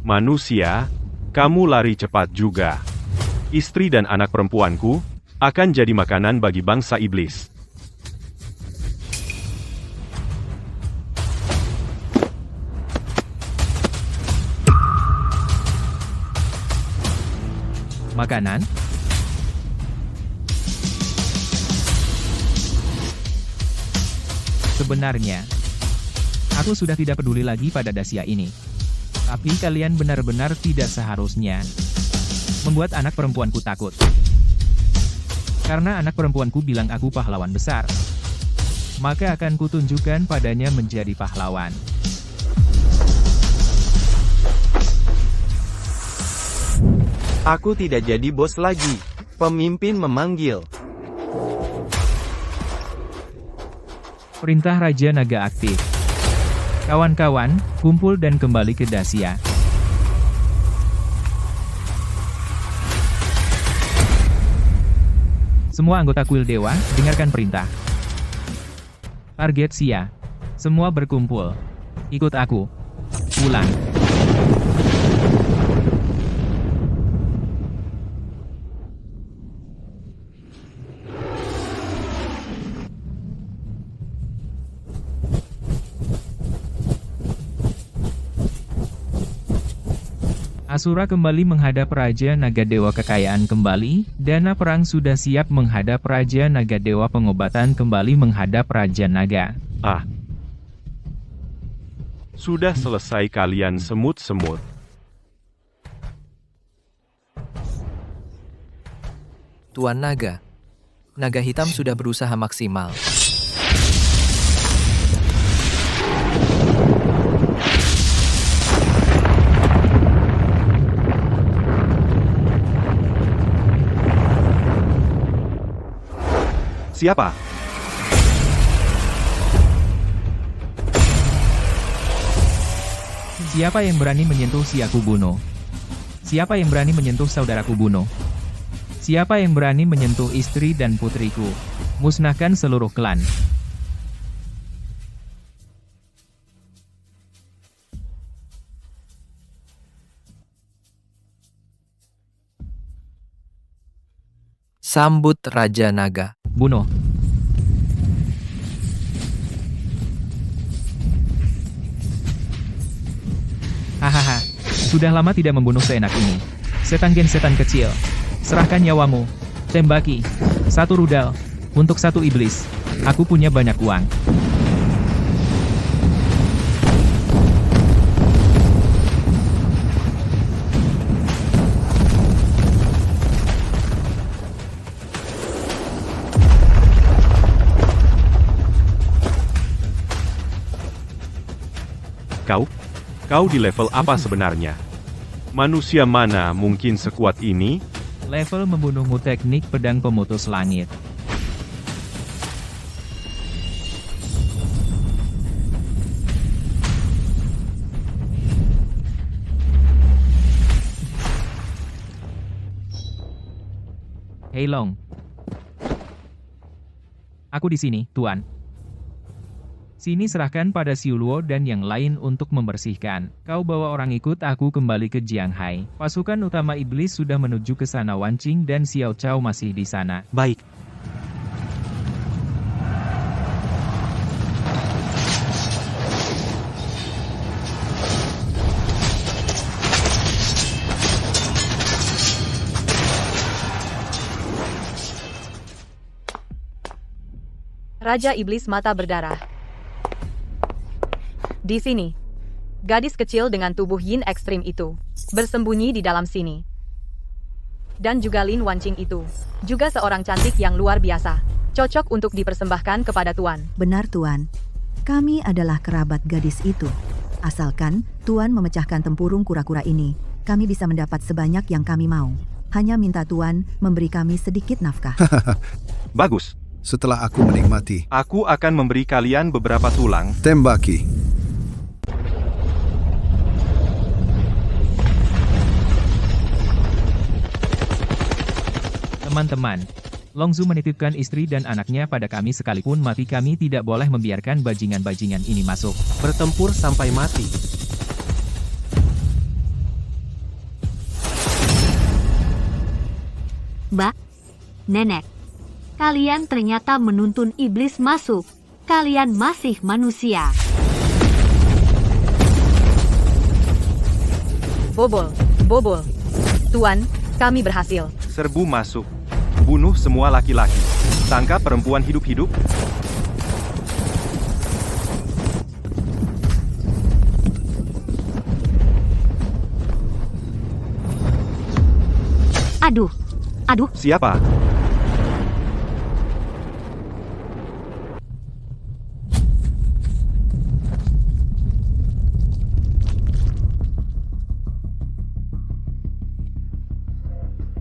Manusia, kamu lari cepat juga. Istri dan anak perempuanku akan jadi makanan bagi bangsa iblis. Makanan? Sebenarnya, aku sudah tidak peduli lagi pada Dacia ini. Tapi kalian benar-benar tidak seharusnya membuat anak perempuanku takut. Karena anak perempuanku bilang aku pahlawan besar. Maka akan kutunjukkan padanya menjadi pahlawan. Aku tidak jadi bos lagi. Pemimpin memanggil. Perintah Raja Naga aktif. Kawan-kawan, kumpul dan kembali ke Dacia. Semua anggota kuil dewa, dengarkan perintah. Target Sia. Semua berkumpul. Ikut aku. Pulang. Asura kembali menghadap Raja Naga Dewa Kekayaan kembali, dana perang sudah siap menghadap Raja Naga Dewa Pengobatan kembali menghadap Raja Naga. Ah. Sudah selesai kalian semut-semut. Tuan Naga. Naga hitam sudah berusaha maksimal. Siapa? Siapa yang berani menyentuh si aku bunuh? Siapa yang berani menyentuh saudaraku bunuh? Siapa yang berani menyentuh istri dan putriku? Musnahkan seluruh klan. Sambut Raja Naga. Bunuh. Hahaha, sudah lama tidak membunuh seenak ini. Setan gen setan kecil. Serahkan nyawamu. Tembaki. 1 rudal. Untuk 1 iblis. Aku punya banyak uang. Kau di level apa sebenarnya? Manusia mana mungkin sekuat ini? Level membunuhmu teknik pedang pemutus langit. Hei Long. Aku di sini, Tuan. Sini serahkan pada Siuluo dan yang lain untuk membersihkan. Kau bawa orang ikut aku kembali ke Jianghai. Pasukan utama iblis sudah menuju ke sana. Wanqing dan Xiao Cao masih di sana. Baik. Raja Iblis mata berdarah. Di sini. Gadis kecil dengan tubuh yin ekstrim itu. Bersembunyi di dalam sini. Dan juga Lin Wanqing itu. Juga seorang cantik yang luar biasa. Cocok untuk dipersembahkan kepada Tuan. Benar Tuan. Kami adalah kerabat gadis itu. Asalkan Tuan memecahkan tempurung kura-kura ini, kami bisa mendapat sebanyak yang kami mau. Hanya minta Tuan memberi kami sedikit nafkah. Bagus. Setelah aku menikmati, Aku akan memberi kalian beberapa tulang. tembaki. Teman-teman, Longzu menitipkan istri dan anaknya pada kami sekalipun mati kami tidak boleh membiarkan bajingan-bajingan ini masuk. Bertempur sampai mati. Mbak, Nenek, kalian ternyata menuntun iblis masuk. Kalian masih manusia. Bobol. Tuan, kami berhasil. Serbu masuk. Bunuh semua laki-laki. Tangkap perempuan hidup-hidup. Aduh. Siapa?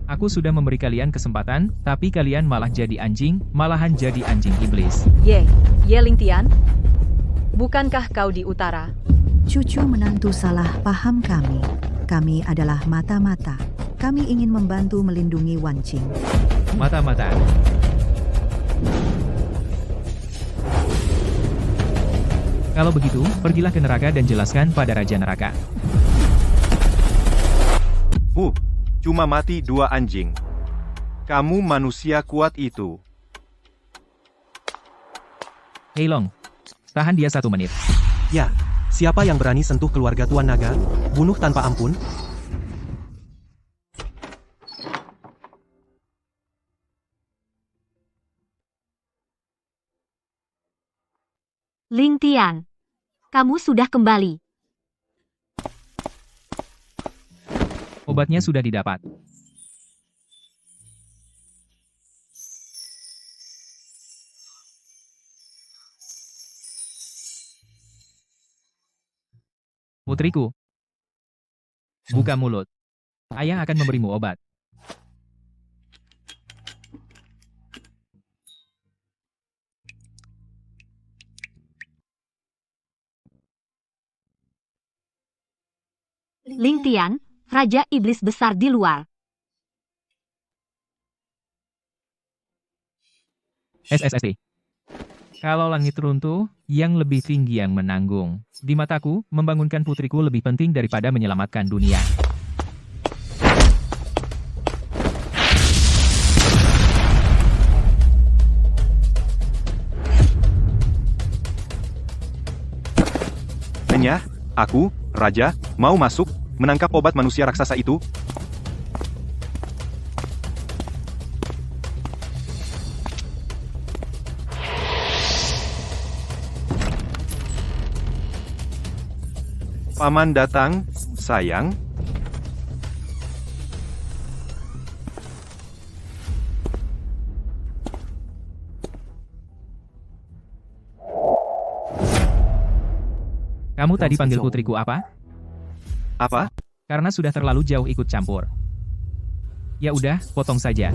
Aku sudah memberi kalian kesempatan, tapi kalian malah jadi anjing, malahan jadi anjing iblis. Ye Lingtian? Bukankah kau di utara? Cucu menantu salah paham kami. Kami adalah mata-mata. Kami ingin membantu melindungi Wanqing. Mata-mata. Kalau begitu, pergilah ke neraka dan jelaskan pada Raja Neraka. Cuma mati 2 anjing. Kamu manusia kuat itu. Hei Long, tahan dia 1 menit. Ya, siapa yang berani sentuh keluarga Tuan Naga? Bunuh tanpa ampun? Lingtian, kamu sudah kembali. Obatnya sudah didapat. Putriku, buka mulut. Ayah akan memberimu obat. Lingtian, Raja Iblis besar di luar. SSSD. Kalau langit runtuh, yang lebih tinggi yang menanggung. Di mataku, membangunkan putriku lebih penting daripada menyelamatkan dunia. Hanya, aku, Raja, mau masuk, menangkap obat manusia raksasa itu. Paman datang, sayang. Kamu tadi panggil putriku apa? Apa? Karena sudah terlalu jauh ikut campur. Ya udah, potong saja.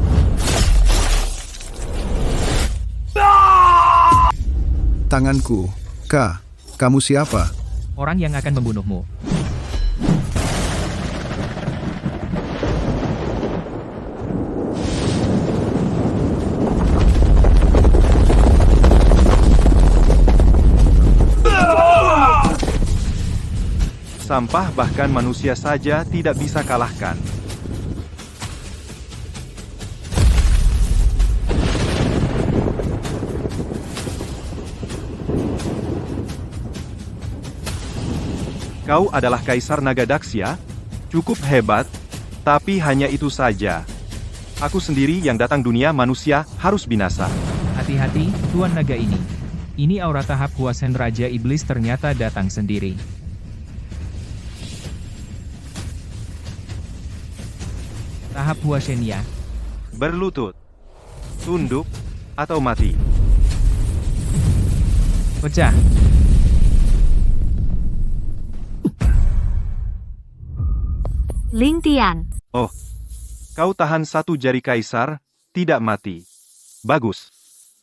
Tanganku. Kamu siapa? Orang yang akan membunuhmu. Sampah bahkan manusia saja tidak bisa kalahkan. Kau adalah Kaisar Naga Daxia? Cukup hebat, tapi hanya itu saja. Aku sendiri yang datang dunia manusia harus binasa. Hati-hati, Tuan Naga ini. Ini aura tahap kuasan Raja Iblis ternyata datang sendiri. Tahap Huashenya. Berlutut, tunduk, atau mati. Pecah. Lingtian. Oh, kau tahan 1 jari kaisar, tidak mati. Bagus.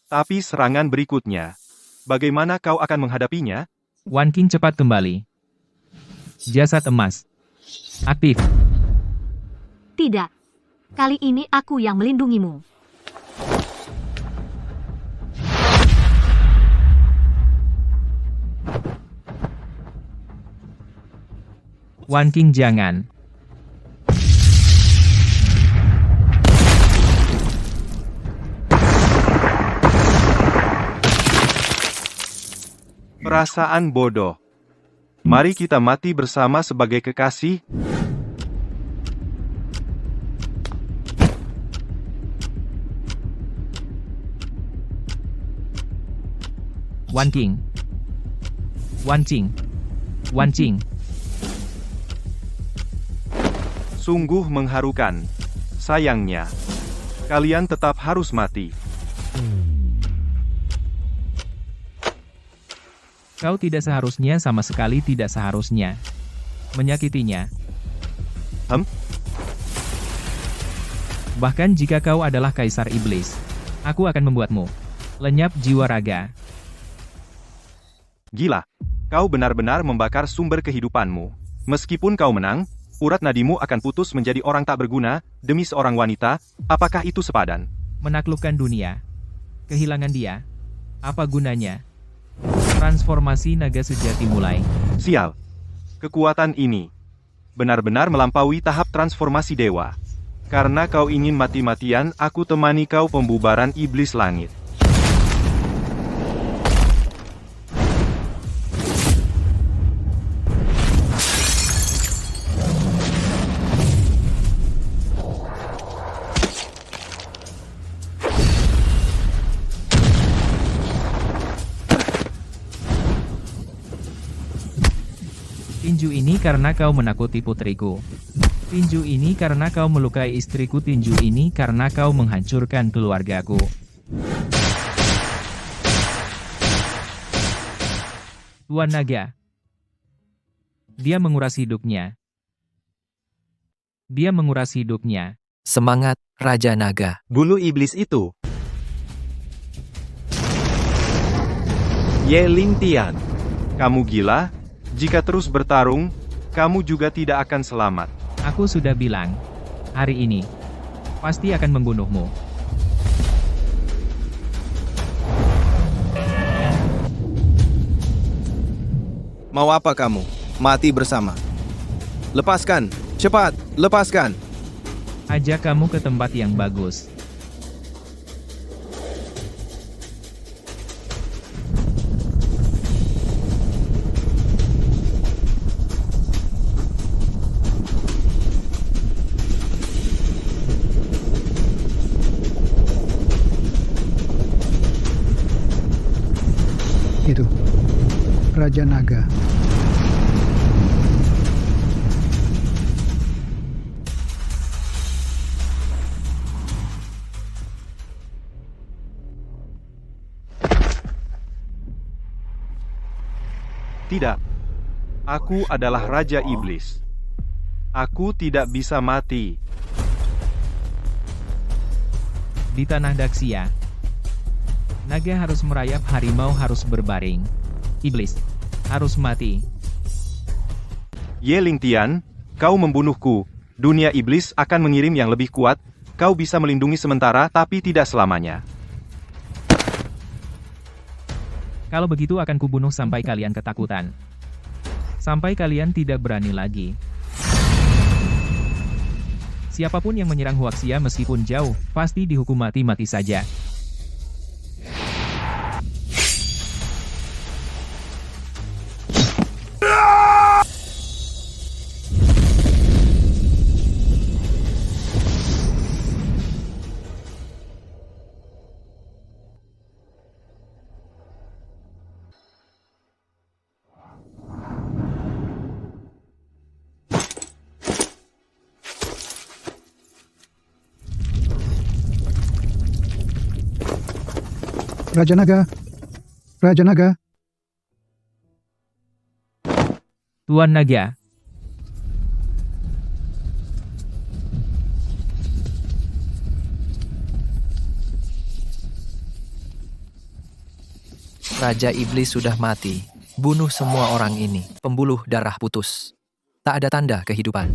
Tapi serangan berikutnya, bagaimana kau akan menghadapinya? Wanqing cepat kembali. Jasad emas. Aktif. Tidak. Kali ini aku yang melindungimu. Wanqing jangan. Perasaan bodoh. Mari kita mati bersama sebagai kekasih. Wancing. Wancing. Wancing. Sungguh mengharukan. Sayangnya, kalian tetap harus mati. Kau tidak seharusnya, sama sekali tidak seharusnya menyakitinya. Bahkan jika kau adalah kaisar iblis, aku akan membuatmu lenyap jiwa raga. Gila, kau benar-benar membakar sumber kehidupanmu. Meskipun kau menang, urat nadimu akan putus menjadi orang tak berguna, demi seorang wanita. Apakah itu sepadan? Menaklukkan dunia, kehilangan dia, apa gunanya? Transformasi naga sejati mulai. Sial. Kekuatan ini benar-benar melampaui tahap transformasi dewa. Karena kau ingin mati-matian, aku temani kau pembubaran iblis langit. Tinju ini karena kau menakuti putriku. Tinju ini karena kau melukai istriku. Tinju ini karena kau menghancurkan keluargaku. Tuan Naga. Dia menguras hidupnya. Dia menguras hidupnya. Semangat, Raja Naga. Bunuh iblis itu. Ye Ling Tian. Kamu gila? Jika terus bertarung, kamu juga tidak akan selamat. Aku sudah bilang, hari ini, pasti akan membunuhmu. Mau apa kamu? Mati bersama. Lepaskan, cepat, lepaskan. Ajak kamu ke tempat yang bagus. Itu, Raja Naga. Tidak. Aku adalah Raja Iblis. Aku tidak bisa mati. Di tanah Daxia, naga harus merayap, harimau harus berbaring. Iblis harus mati. Ye Ling Tian, kau membunuhku. Dunia iblis akan mengirim yang lebih kuat. Kau bisa melindungi sementara, tapi tidak selamanya. Kalau begitu akan kubunuh sampai kalian ketakutan. Sampai kalian tidak berani lagi. Siapapun yang menyerang Huaxia meskipun jauh, pasti dihukum mati-mati saja. Raja Naga. Raja Naga. Tuan Naga. Raja Iblis sudah mati. Bunuh semua orang ini. Pembuluh darah putus. Tak ada tanda kehidupan.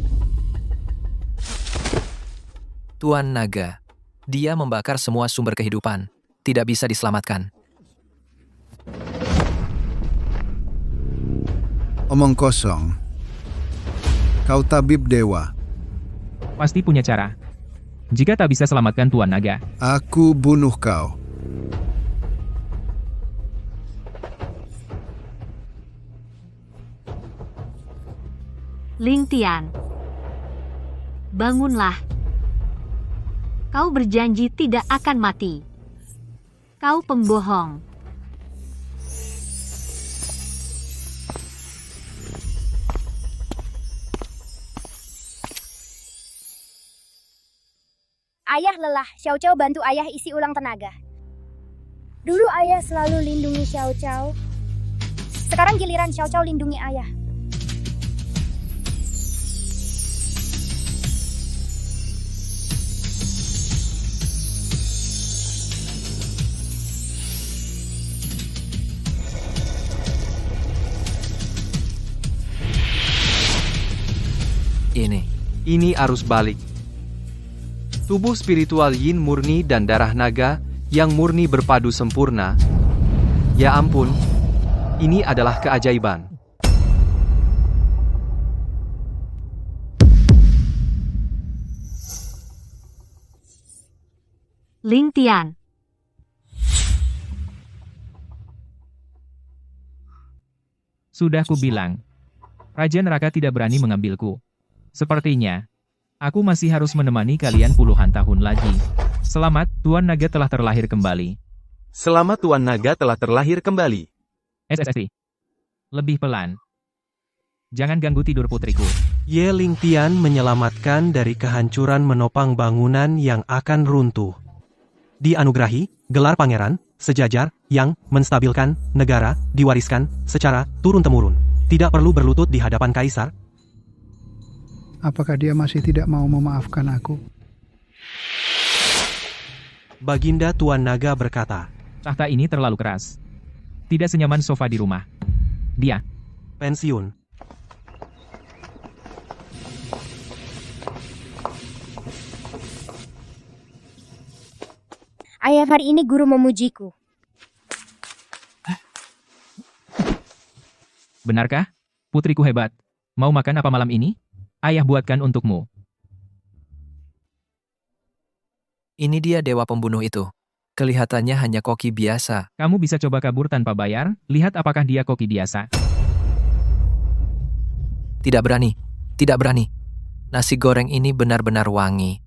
Tuan Naga. Dia membakar semua sumber kehidupan. Tidak bisa diselamatkan. Omong kosong. Kau tabib dewa. Pasti punya cara. Jika tak bisa selamatkan Tuan Naga, Aku bunuh kau. Ling Tian. Bangunlah. Kau berjanji tidak akan mati. Kau pembohong. Ayah lelah, Xiao Cao bantu ayah isi ulang tenaga. Dulu ayah selalu lindungi Xiao Cao. Sekarang giliran Xiao Cao lindungi ayah. Ini arus balik. Tubuh spiritual yin murni dan darah naga yang murni berpadu sempurna. Ya ampun, ini adalah keajaiban. Ling Tian. Sudah kubilang. Raja Neraka tidak berani mengambilku. Sepertinya, aku masih harus menemani kalian puluhan tahun lagi. Selamat, Tuan Naga telah terlahir kembali. Selamat Tuan Naga telah terlahir kembali. SSI. Lebih pelan. Jangan ganggu tidur putriku. Ye Ling Tian menyelamatkan dari kehancuran menopang bangunan yang akan runtuh. Dianugerahi, gelar pangeran, sejajar, yang menstabilkan negara, diwariskan secara turun-temurun. Tidak perlu berlutut di hadapan kaisar. Apakah dia masih tidak mau memaafkan aku? Baginda Tuan Naga berkata, Tahta ini terlalu keras. Tidak senyaman sofa di rumah. Dia pensiun. Ayah, hari ini guru memujiku. Benarkah? Putriku hebat. Mau makan apa malam ini? Ayah buatkan untukmu. Ini dia dewa pembunuh itu. Kelihatannya hanya koki biasa. Kamu bisa coba kabur tanpa bayar, lihat apakah dia koki biasa. Tidak berani. Tidak berani. Nasi goreng ini benar-benar wangi.